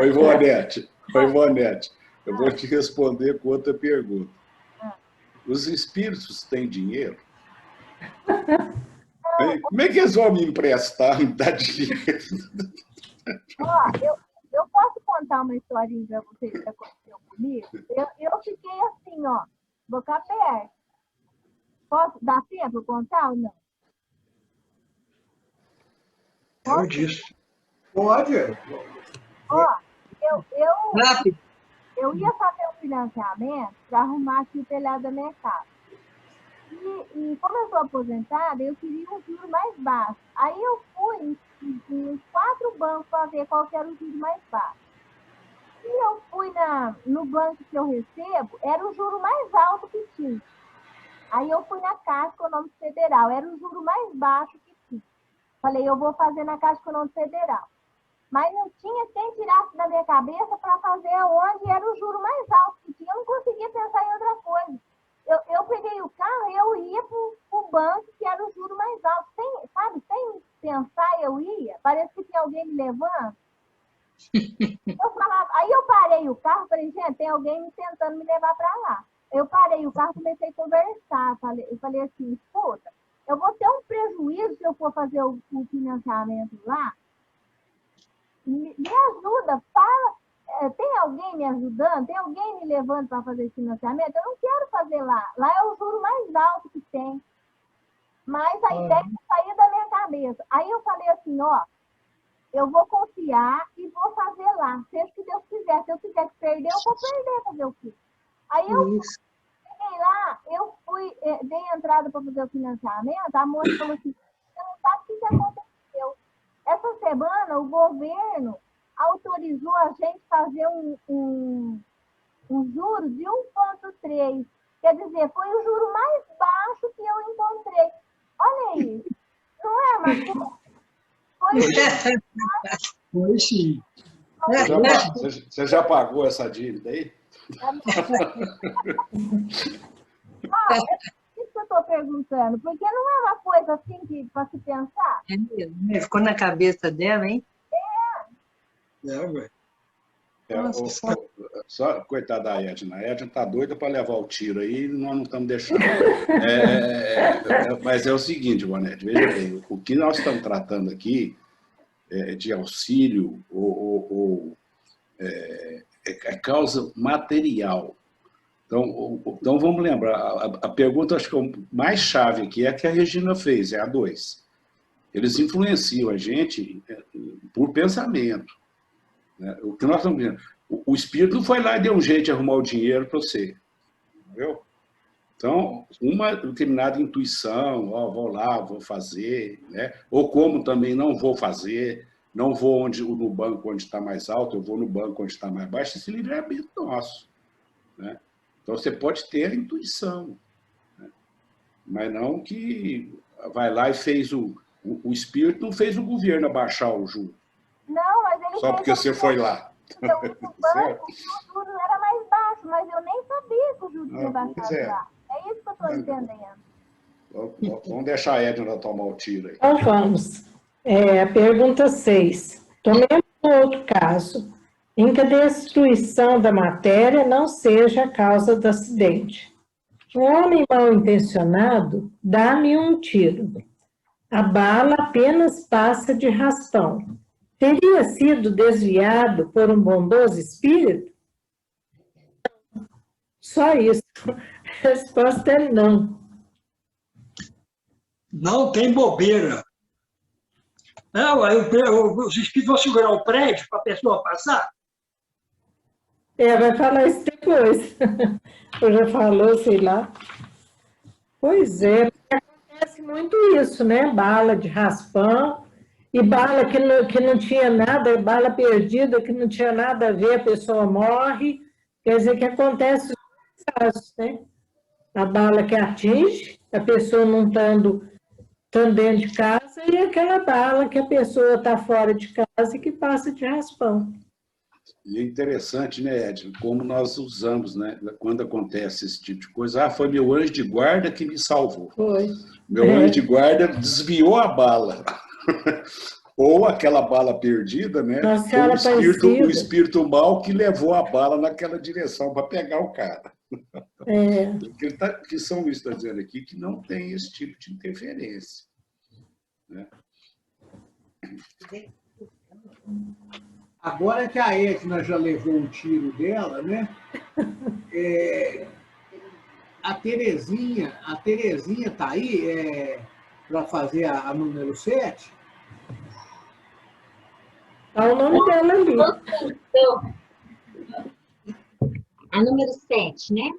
Oi, Ivonete, eu vou te responder com outra pergunta. Os espíritos têm dinheiro? Como é que eles vão me emprestar, me dar dinheiro? eu posso contar uma historinha para vocês que aconteceu comigo? Eu fiquei assim, ó, boca aberta. Posso dar tempo para contar ou não? Eu disse. Pode. Ó, Rápido. eu ia fazer um financiamento para arrumar aqui o telhado da minha casa. E como eu sou aposentada, eu queria um juro mais baixo. Aí eu fui em 4 bancos para ver qual que era o juro mais baixo. E eu fui no banco que eu recebo, era o juro mais alto que tinha. Aí eu fui na Caixa Econômica Federal, era o juro mais baixo que tinha. Falei, eu vou fazer na Caixa Econômica Federal. Mas não tinha quem tirasse da minha cabeça para fazer onde era o juro mais alto que tinha. Eu não conseguia pensar em outra coisa. Eu peguei o carro e eu ia para o banco que era o juro mais alto. Sem pensar, eu ia. Parece que tinha alguém me levando. Aí eu parei o carro, falei, gente, tem alguém tentando me levar para lá. Eu parei o carro, comecei a conversar. Eu falei assim, escuta, eu vou ter um prejuízo se eu for fazer o financiamento lá. Me ajuda, fala. Tem alguém me ajudando? Tem alguém me levando para fazer esse financiamento? Eu não quero fazer lá. Lá é o juro mais alto que tem. Mas a ideia saiu da minha cabeça. Aí eu falei assim, ó, eu vou confiar e vou fazer lá. Seja o que Deus quiser. Se eu tiver que perder, eu vou perder, fazer o quê? Aí eu cheguei lá, eu fui, dei entrada para fazer o financiamento, a moça falou assim, você não sabe o que aconteceu. Essa semana, o governo autorizou a gente fazer um juro de 1,3. Quer dizer, foi o juro mais baixo que eu encontrei. Olha aí. Não é, Marcos? Foi sim. Você já pagou essa dívida aí? É isso que eu estou perguntando. Porque não é uma coisa assim para se pensar. É mesmo, né? Ficou na cabeça dela, hein? Ué. Só, coitada da Edna. A Edna está doida para levar o tiro aí e nós não estamos deixando. Mas é o seguinte, Bonete, veja bem, o que nós estamos tratando aqui de auxílio é causa material. Então vamos lembrar, a pergunta, acho que é mais chave aqui é a que a Regina fez, é a 2. Eles influenciam a gente por pensamento. Né? O que nós estamos vendo, o espírito não foi lá e deu um jeito de arrumar o dinheiro para você. Entendeu? Então, uma determinada intuição, vou lá, vou fazer, né? Ou como também não vou fazer, não vou no banco onde está mais alto, eu vou no banco onde está mais baixo, esse livre-arbítrio nosso. Né? Então, você pode ter a intuição, né? Mas não que vai lá e fez o espírito não fez o governo abaixar o juro. Não, mas ele só porque você foi lá. O juro era mais baixo, mas eu nem sabia que o juro tinha baixado lá. É isso que eu estou entendendo. Vamos deixar a Edna tomar o tiro aí. Então vamos. A pergunta 6. Tomemos outro caso, em que a destruição da matéria não seja a causa do acidente. Um homem mal intencionado dá-me um tiro. A bala apenas passa de raspão. Teria sido desviado por um bondoso espírito? Só isso. A resposta é não. Não tem bobeira. Não, os espíritos vão segurar o prédio para a pessoa passar? Vai falar isso depois. Eu já falou, sei lá. Pois é, acontece muito isso, né? Bala de raspão, e bala que não tinha nada, bala perdida, que não tinha nada a ver, a pessoa morre. Quer dizer que acontece os casos, né? A bala que atinge, a pessoa não estando dentro de casa, e aquela bala que a pessoa está fora de casa e que passa de raspão. E é interessante, né, Edna, como nós usamos, né, quando acontece esse tipo de coisa. Foi meu anjo de guarda que me salvou. Foi. Meu anjo de guarda desviou a bala. Ou aquela bala perdida, né? Ou o espírito mau que levou a bala naquela direção para pegar o cara. Que São Luís está dizendo aqui que não tem esse tipo de interferência. Né? Agora que a Edna já levou o tiro dela, né? A Terezinha está aí para fazer a número 7? Olha o nome dela ali. Então, a número 7, né?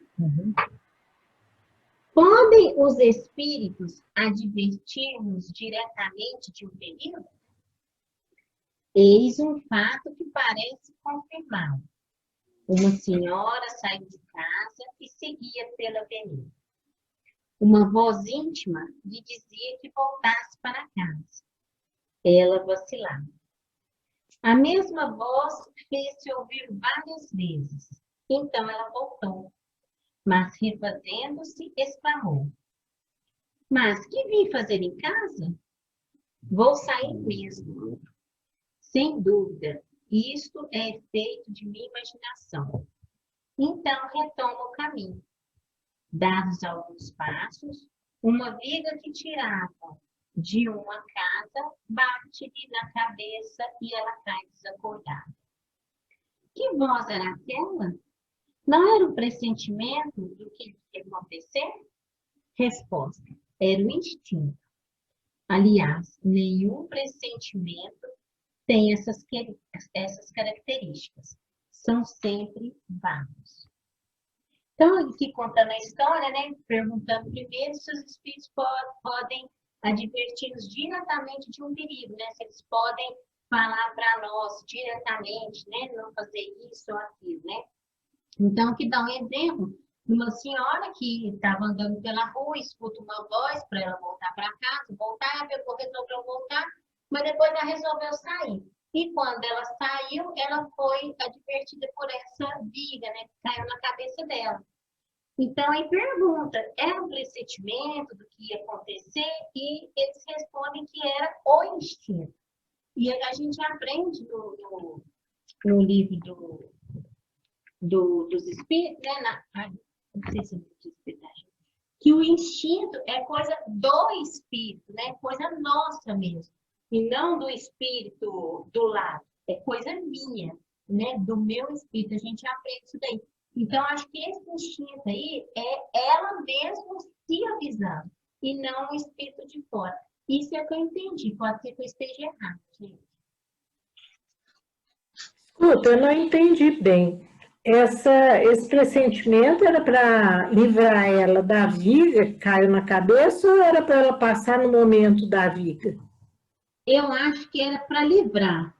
Podem os espíritos advertir-nos diretamente de um perigo? Eis um fato que parece confirmado. Uma senhora saiu de casa e seguia pela avenida. Uma voz íntima lhe dizia que voltasse para casa. Ela vacilava. A mesma voz fez-se ouvir várias vezes. Então ela voltou, mas refazendo-se, exclamou: Mas que vim fazer em casa? Vou sair mesmo. Sem dúvida, isto é efeito de minha imaginação. Então retoma o caminho. Dados alguns passos, uma viga que tirava de uma casa bate-lhe na cabeça e ela cai desacordada. Que voz era aquela? Não era um pressentimento do que ia acontecer? Resposta: era o instinto. Aliás, nenhum pressentimento tem essas características. São sempre vagos. Então, aqui contando a história, né? Perguntando primeiro se os espíritos podem advertir-nos diretamente de um perigo, né? Se eles podem falar para nós diretamente, né? Não fazer isso ou aquilo, né? Então, aqui dá um exemplo de uma senhora que estava andando pela rua, escuta uma voz para ela voltar para casa, voltar, resolveu voltar, mas depois ela resolveu sair. E quando ela saiu, ela foi advertida por essa viga, né, que caiu na cabeça dela. Então, aí pergunta, era um pressentimento do que ia acontecer? E eles respondem que era o instinto. E a gente aprende no livro dos espíritos, né, não sei se eu explicar, que o instinto é coisa do espírito, né, coisa nossa mesmo. E não do espírito do lado. É coisa minha, né? Do meu espírito. A gente aprende isso daí. Então, acho que esse instinto aí é ela mesma se avisando. E não o espírito de fora. Isso é o que eu entendi. Pode ser que eu esteja errado, gente. Escuta, eu não entendi bem. Esse pressentimento era para livrar ela da viga que caiu na cabeça ou era para ela passar no momento da viga? Eu acho que era para livrar.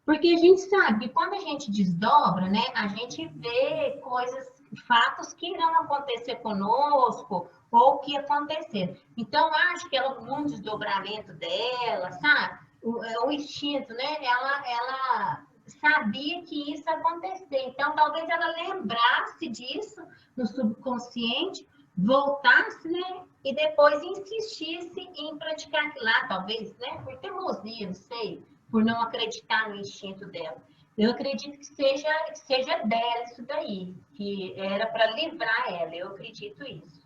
Porque a gente sabe que quando a gente desdobra, né, a gente vê coisas, fatos que irão acontecer conosco ou que aconteceram. Então, acho que ela, num desdobramento dela, sabe? O instinto, né? Ela sabia que isso ia acontecer. Então, talvez ela lembrasse disso no subconsciente, voltasse, né? E depois insistisse em praticar aquilo lá, talvez, né? Por teimosia, não sei, por não acreditar no instinto dela. Eu acredito que seja dela isso daí, que era para livrar ela, eu acredito isso.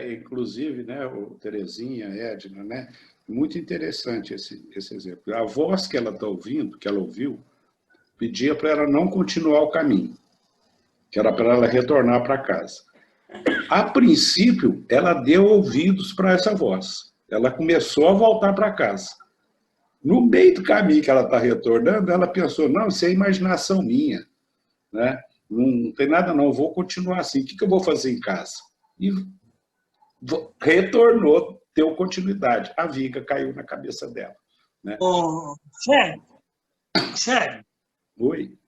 Inclusive, né, o Terezinha, Edna, né? Muito interessante esse exemplo. A voz que ela está ouvindo, que ela ouviu, pedia para ela não continuar o caminho, que era para ela retornar para casa. A princípio, ela deu ouvidos para essa voz. Ela começou a voltar para casa. No meio do caminho que ela está retornando, ela pensou, não, isso é imaginação minha, né? Não tem nada não, eu vou continuar assim. O que eu vou fazer em casa? E retornou, deu continuidade. A viga caiu na cabeça dela. Né? Sério. Oi?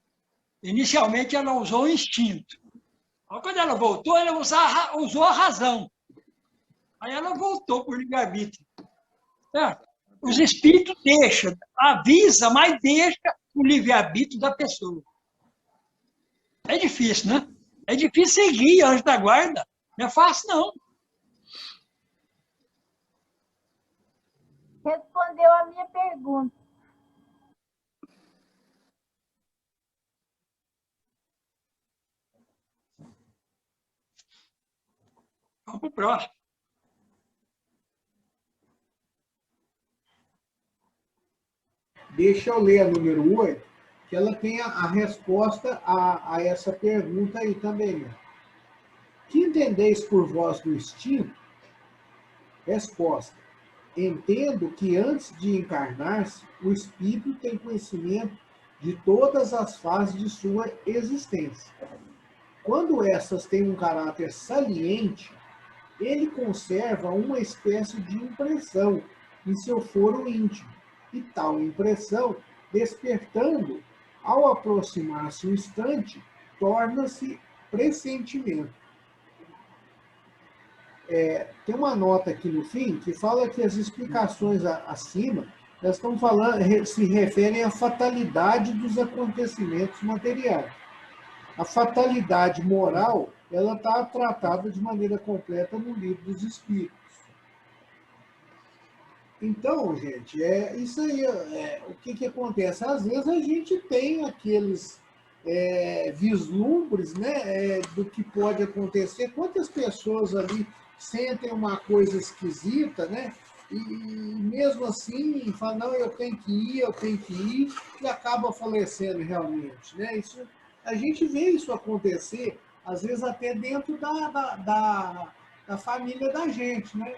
Inicialmente ela usou o instinto. Quando ela voltou, ela usou a razão. Aí ela voltou por livre-arbítrio. Os espíritos deixam, avisa, mas deixa o livre-arbítrio da pessoa. É difícil, né? É difícil seguir anjo da guarda. Não é fácil, não. Respondeu a minha pergunta. Vamos para o próximo. Deixa eu ler a número 8. que ela tenha a resposta a essa pergunta aí também. Né? Que entendeis por vós do instinto? Resposta. Entendo que antes de encarnar-se, o espírito tem conhecimento de todas as fases de sua existência. Quando essas têm um caráter saliente, ele conserva uma espécie de impressão em seu foro íntimo, e tal impressão, despertando, ao aproximar-se um instante, torna-se pressentimento. Tem uma nota aqui no fim que fala que as explicações acima elas estão falando, se referem à fatalidade dos acontecimentos materiais. A fatalidade moral ela está tratada de maneira completa no Livro dos Espíritos. Então, gente, isso aí, o que acontece? Às vezes a gente tem aqueles vislumbres, né, do que pode acontecer. Quantas pessoas ali sentem uma coisa esquisita, né? E mesmo assim, falam, não, eu tenho que ir, e acaba falecendo realmente, né? Isso, a gente vê isso acontecer, às vezes até dentro da família da gente, né?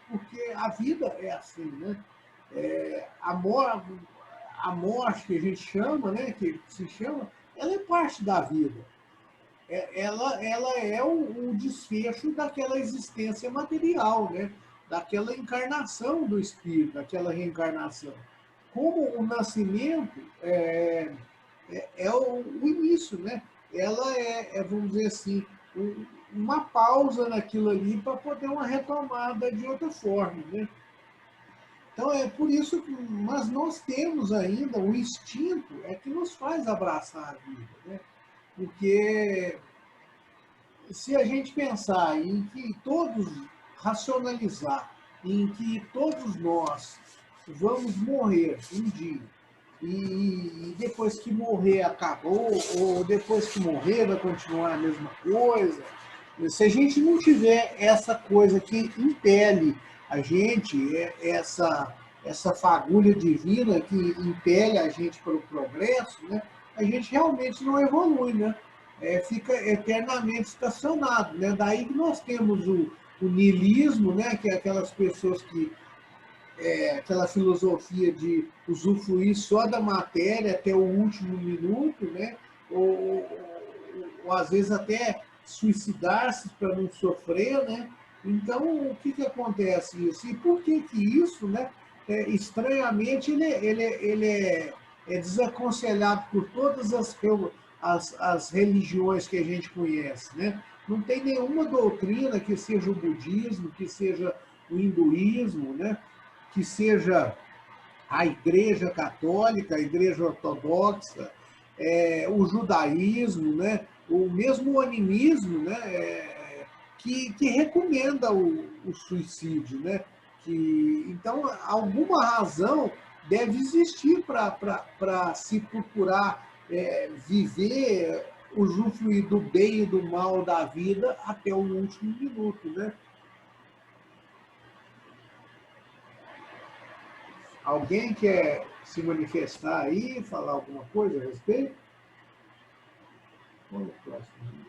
Porque a vida é assim, né? A morte que a gente chama, né? Que se chama, ela é parte da vida. Ela é o desfecho daquela existência material, né? Daquela encarnação do espírito, daquela reencarnação. Como o nascimento é o início, né? Ela vamos dizer assim, uma pausa naquilo ali para poder uma retomada de outra forma, né? Então é por isso que mas nós temos ainda o instinto que nos faz abraçar a vida, né? Porque se a gente pensar em que todos, racionalizar, em que todos nós vamos morrer um dia, e depois que morrer acabou, ou depois que morrer vai continuar a mesma coisa, se a gente não tiver essa coisa que impele a gente, essa fagulha divina que impele a gente para o progresso, né, a gente realmente não evolui, né? Fica eternamente estacionado, né? Daí que nós temos o niilismo, né? Que é aquelas pessoas que aquela filosofia de usufruir só da matéria até o último minuto, né? Ou às vezes até suicidar-se para não sofrer, né? Então, o que acontece isso? E por que isso, né? Estranhamente, ele é desaconselhado por todas as religiões que a gente conhece, né? Não tem nenhuma doutrina que seja o budismo, que seja o hinduísmo, né? Que seja a Igreja Católica, a Igreja Ortodoxa, o judaísmo, né? O mesmo animismo, né? Que recomenda o suicídio, né? Então, alguma razão deve existir para se procurar viver, usufruir do bem e do mal da vida até o último minuto, né? Alguém quer se manifestar aí, falar alguma coisa a respeito? Qual é o próximo?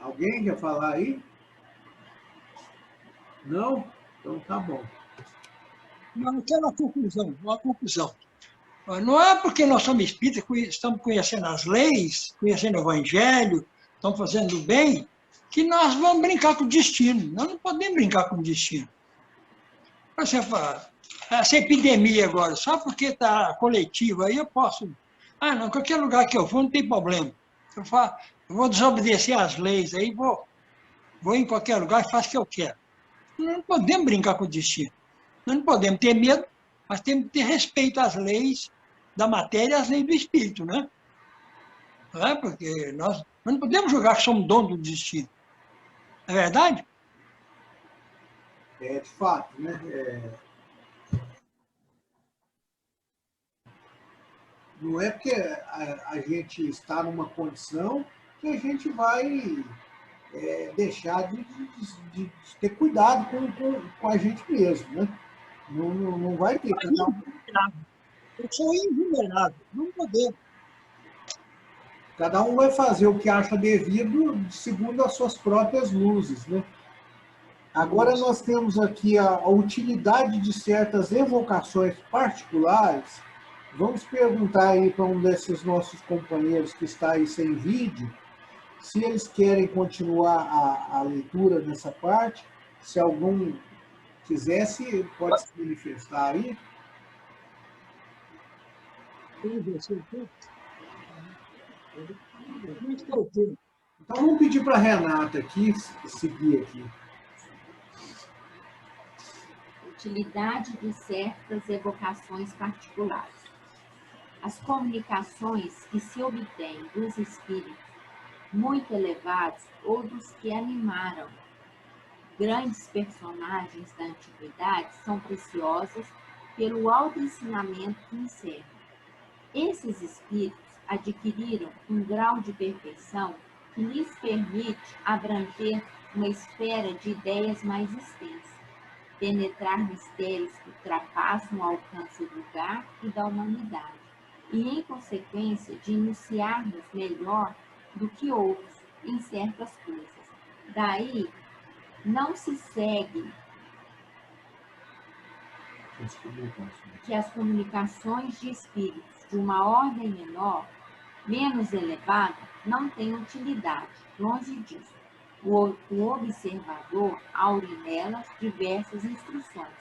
Alguém quer falar aí? Não? Então tá bom. Não, eu quero uma conclusão. Não é porque nós somos espíritas, estamos conhecendo as leis, conhecendo o Evangelho, estamos fazendo o bem, que nós vamos brincar com o destino. Nós não podemos brincar com o destino. Por exemplo, essa epidemia agora, só porque está coletiva, aí eu posso... não, qualquer lugar que eu for não tem problema. Eu vou desobedecer às leis, aí vou em qualquer lugar e faço o que eu quero. Nós não podemos brincar com o destino. Nós não podemos ter medo, mas temos que ter respeito às leis da matéria e às leis do espírito, né? Não é? Porque nós não podemos julgar que somos donos do destino. Não é verdade? De fato, né? Não é porque a gente está numa condição que a gente vai deixar de ter cuidado com a gente mesmo, né? Não vai ter. Eu sou invulnerável, não podemos. Cada um vai fazer o que acha devido segundo as suas próprias luzes, né? Agora nós temos aqui a utilidade de certas evocações particulares. Vamos perguntar aí para um desses nossos companheiros que está aí sem vídeo, se eles querem continuar a leitura dessa parte. Se algum quisesse, pode se manifestar aí. Então vamos pedir para a Renata aqui seguir aqui. Utilidade de certas evocações particulares. As comunicações que se obtêm dos espíritos muito elevados ou dos que animaram grandes personagens da antiguidade são preciosas pelo alto ensinamento que encerram. Esses espíritos adquiriram um grau de perfeição que lhes permite abranger uma esfera de ideias mais extensa, penetrar mistérios que ultrapassam o alcance vulgar e da humanidade, e, em consequência, de iniciar-nos melhor do que outros em certas coisas. Daí, não se segue que as comunicações de espíritos de uma ordem menor, menos elevada, não têm utilidade. Longe disso. O observador aure nelas diversas instruções.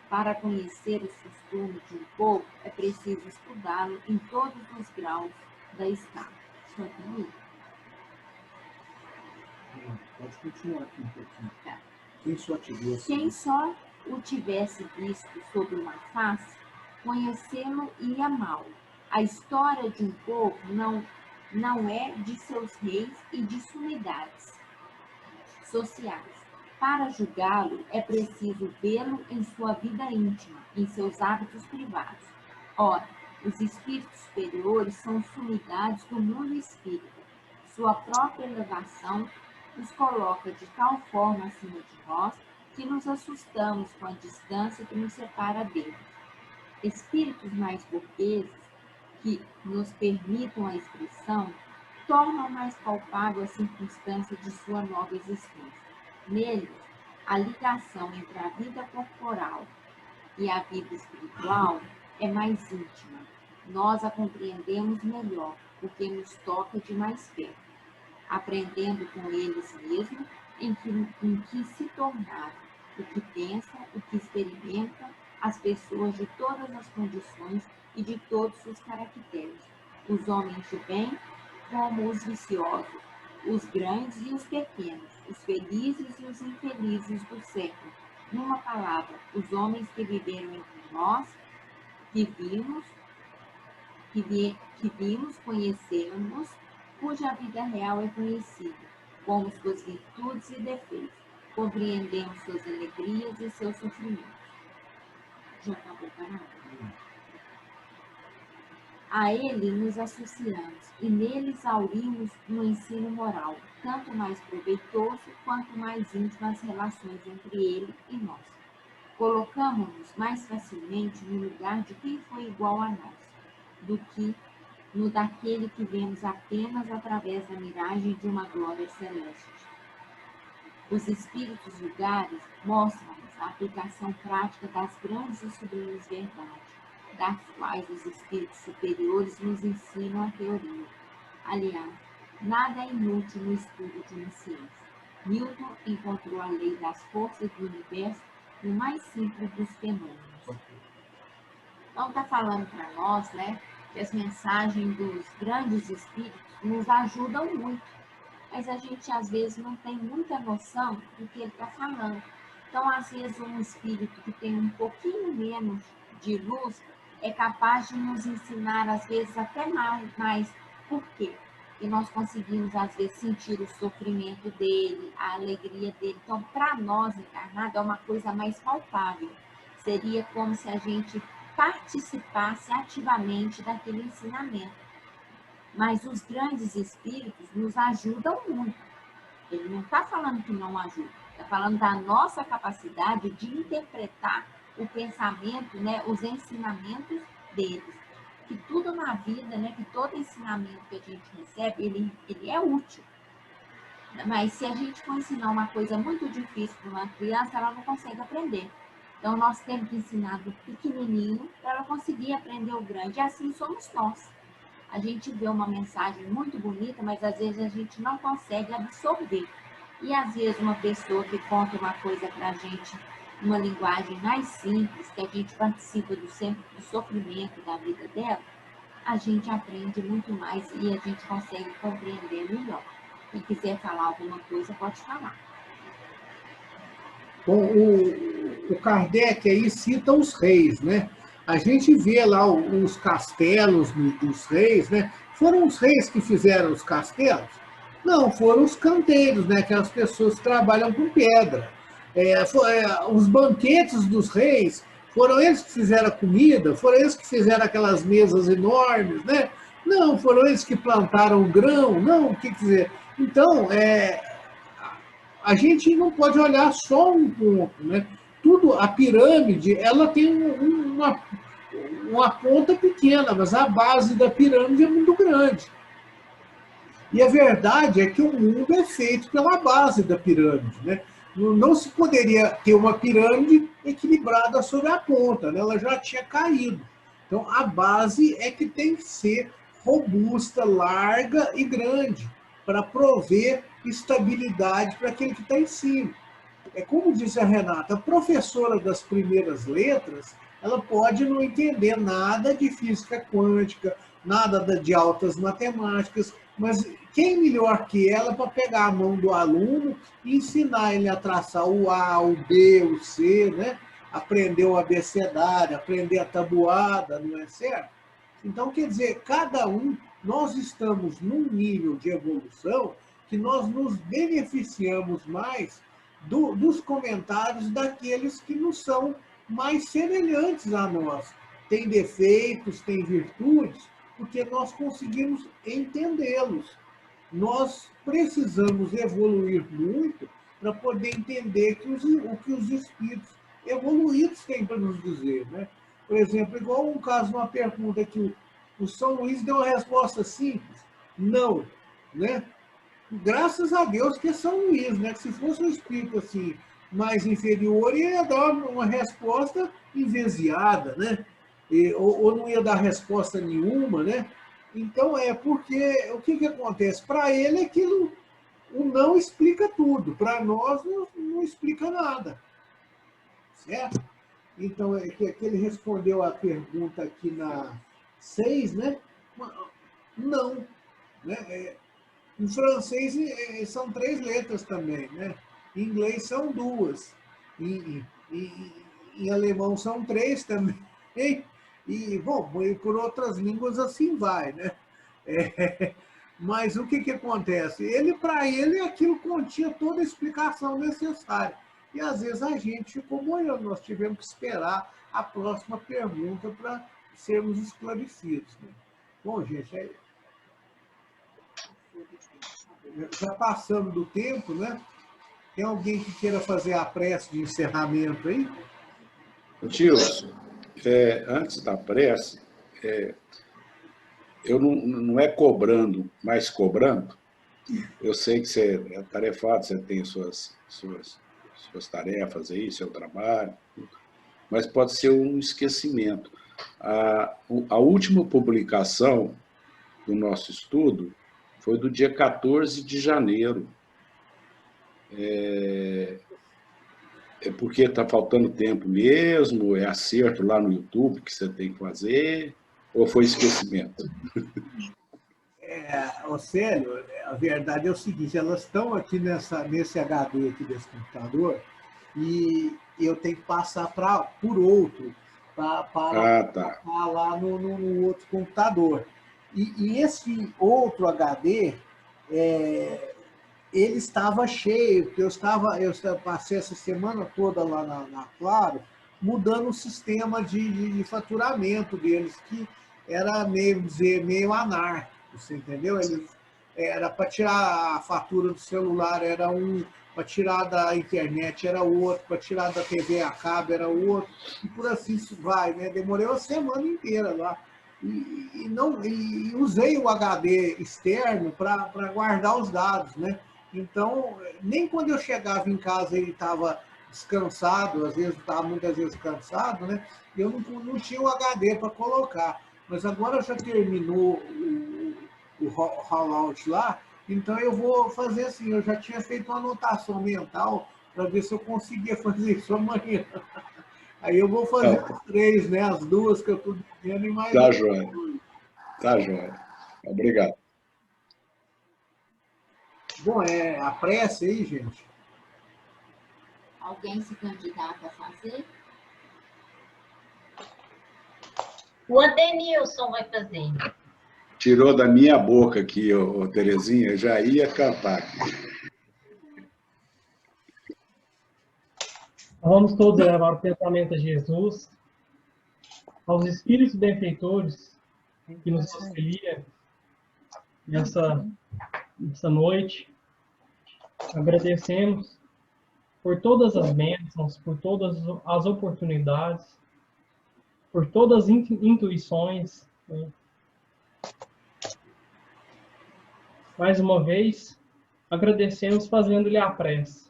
Para conhecer os costumes de um povo, é preciso estudá-lo em todos os graus da escala. Pode continuar aqui um pouquinho. Tá. Quem só o tivesse visto sob uma face, conhecê-lo e amá-lo. A história de um povo não é de seus reis e de sumidades sociais. Para julgá-lo, é preciso vê-lo em sua vida íntima, em seus hábitos privados. Ora, os espíritos superiores são sumidades do mundo espírita. Sua própria elevação os coloca de tal forma acima de nós que nos assustamos com a distância que nos separa deles. Espíritos mais burgueses, que nos permitam a expressão, tornam mais palpável a circunstância de sua nova existência. Neles, a ligação entre a vida corporal e a vida espiritual é mais íntima. Nós a compreendemos melhor, porque nos toca de mais perto, aprendendo com eles mesmos em que se tornaram, o que pensa, o que experimenta, as pessoas de todas as condições e de todos os caracteres, os homens de bem como os viciosos, os grandes e os pequenos, os felizes e os infelizes do século. Numa palavra, os homens que viveram entre nós, que vimos, conhecemos, cuja vida real é conhecida, como suas virtudes e defeitos, compreendemos suas alegrias e seus sofrimentos. Já acabou, parado? A ele nos associamos e nele exaurimos no ensino moral, tanto mais proveitoso quanto mais íntimas relações entre ele e nós. Colocamos-nos mais facilmente no lugar de quem foi igual a nós, do que no daquele que vemos apenas através da miragem de uma glória celeste. Os espíritos vulgares mostram-nos a aplicação prática das grandes e sublimes verdades, das quais os espíritos superiores nos ensinam a teoria. Aliás, nada é inútil no estudo de uma ciência. Newton encontrou a lei das forças do universo no mais simples dos fenômenos. Então, está falando para nós, né, que as mensagens dos grandes espíritos nos ajudam muito, mas a gente, às vezes, não tem muita noção do que ele está falando. Então, às vezes, um espírito que tem um pouquinho menos de luz é capaz de nos ensinar, às vezes, até mais. Por quê? Porque nós conseguimos, às vezes, sentir o sofrimento dele, a alegria dele. Então, para nós, encarnados, é uma coisa mais palpável. Seria como se a gente participasse ativamente daquele ensinamento. Mas os grandes espíritos nos ajudam muito. Ele não está falando que não ajuda, está falando da nossa capacidade de interpretar o pensamento, né, os ensinamentos deles. Que tudo na vida, né, que todo ensinamento que a gente recebe, ele é útil. Mas se a gente for ensinar uma coisa muito difícil para uma criança, ela não consegue aprender. Então, nós temos que ensinar do pequenininho para ela conseguir aprender o grande. E assim somos nós. A gente vê uma mensagem muito bonita, mas às vezes a gente não consegue absorver. E às vezes uma pessoa que conta uma coisa para a gente, uma linguagem mais simples, que a gente participa do sofrimento da vida dela, a gente aprende muito mais e a gente consegue compreender melhor. Quem quiser falar alguma coisa, pode falar. Bom, o Kardec aí cita os reis, né? A gente vê lá os castelos dos reis, né? Foram os reis que fizeram os castelos? Não, foram os canteiros, né? Aquelas pessoas que trabalham com pedra. Os banquetes dos reis, foram eles que fizeram a comida, foram eles que fizeram aquelas mesas enormes, né? Não, foram eles que plantaram o grão, não, o que dizer? Então, a gente não pode olhar só um ponto, né? Tudo, a pirâmide, ela tem uma ponta pequena, mas a base da pirâmide é muito grande. E a verdade é que o mundo é feito pela base da pirâmide, né? Não se poderia ter uma pirâmide equilibrada sobre a ponta, né? Ela já tinha caído. Então, a base é que tem que ser robusta, larga e grande, para prover estabilidade para aquele que está em cima. É como disse a Renata, a professora das primeiras letras, ela pode não entender nada de física quântica, nada de altas matemáticas, mas quem melhor que ela para pegar a mão do aluno e ensinar ele a traçar o A, o B, o C, né? Aprender o abecedário, aprender a tabuada, não é certo? Então, quer dizer, cada um, nós estamos num nível de evolução que nós nos beneficiamos mais dos comentários daqueles que nos são mais semelhantes a nós. Tem defeitos, tem virtudes, porque nós conseguimos entendê-los. Nós precisamos evoluir muito para poder entender o que os espíritos evoluídos têm para nos dizer, né? Por exemplo, igual um caso, uma pergunta que o São Luís deu uma resposta simples, não, né? Graças a Deus que é São Luís, né? Que se fosse um espírito assim, mais inferior, ia dar uma resposta envesiada, né? Ou não ia dar resposta nenhuma, né? Então, porque o que acontece? Para ele, aquilo, o não explica tudo. Para nós, não explica nada. Certo? Então, que ele respondeu a pergunta aqui na 6, né? Não. Né? Em francês, são 3 letras também, né? Em inglês, são 2. Em alemão, são 3 também. E, bom, por outras línguas assim vai, né? Mas o que acontece? Para ele, aquilo continha toda a explicação necessária. E, às vezes, a gente ficou boiando. Nós tivemos que esperar a próxima pergunta para sermos esclarecidos. Né? Bom, gente, já passando do tempo, né? Tem alguém que queira fazer a prece de encerramento aí? Tilson, antes da prece, eu não é cobrando, mas cobrando. Eu sei que você é tarefado, você tem suas tarefas aí, seu trabalho, mas pode ser um esquecimento. A última publicação do nosso estudo foi do dia 14 de janeiro. É porque está faltando tempo mesmo? É acerto lá no YouTube que você tem que fazer? Ou foi esquecimento? Célio, a verdade é o seguinte, elas estão aqui nesse HD aqui desse computador e eu tenho que passar por outro para lá no outro computador. E esse outro HD, ele estava cheio, porque eu passei essa semana toda lá na Claro, mudando o sistema de faturamento deles, que era meio anárquico, você entendeu? era para tirar a fatura do celular, era um, para tirar da internet era outro, para tirar da TV a cabo era outro, e por assim vai, né? Demorei uma semana inteira lá. E usei o HD externo para guardar os dados, né? Então, nem quando eu chegava em casa ele estava descansado, às vezes estava muitas vezes cansado, né? Eu não tinha o HD para colocar. Mas agora já terminou o rollout lá, então eu vou fazer assim, eu já tinha feito uma anotação mental para ver se eu conseguia fazer isso amanhã. Aí eu vou fazer as 3, né? As 2 que eu estou dizendo e mais... Tá, joia. Tá, joia. Obrigado. Bom, a prece aí, gente. Alguém se candidata a fazer? O Adenilson vai fazer. Tirou da minha boca aqui, ô Terezinha, eu já ia cantar. Vamos todos levar o pensamento a Jesus, aos espíritos benfeitores que nos auxiliam nessa noite. Agradecemos por todas as bênçãos, por todas as oportunidades, por todas as intuições, né? Mais uma vez, agradecemos fazendo-lhe a prece.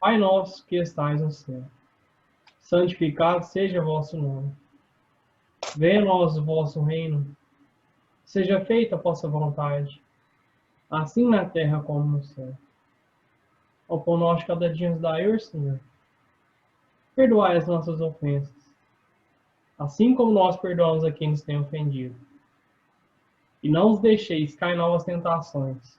Pai nosso que estais no céu, santificado seja o vosso nome. Venha a nós o vosso reino. Seja feita a vossa vontade, assim na terra como no céu. Ao pão nosso cada dia nos dai hoje, Senhor. Perdoai as nossas ofensas, assim como nós perdoamos a quem nos tem ofendido. E não os deixeis cair em novas tentações,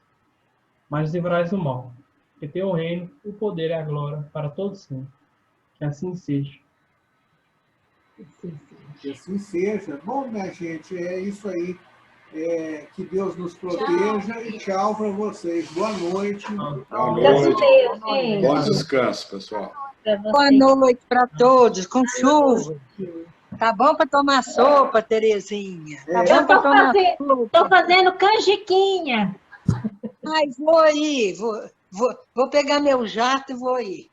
mas livrai-os do mal. Que teu reino, o poder e a glória para todos sempre. Que assim seja. Que assim seja. Bom, minha gente, é isso aí. Que Deus nos proteja e tchau para vocês. Boa noite. Boa noite. Bom descanso, pessoal. Boa noite para todos, com chuva. Tá bom para tomar sopa, Terezinha? Tá bom para tomar sopa. Estou fazendo canjiquinha. Ai, vou ir. Vou pegar meu jato e vou ir.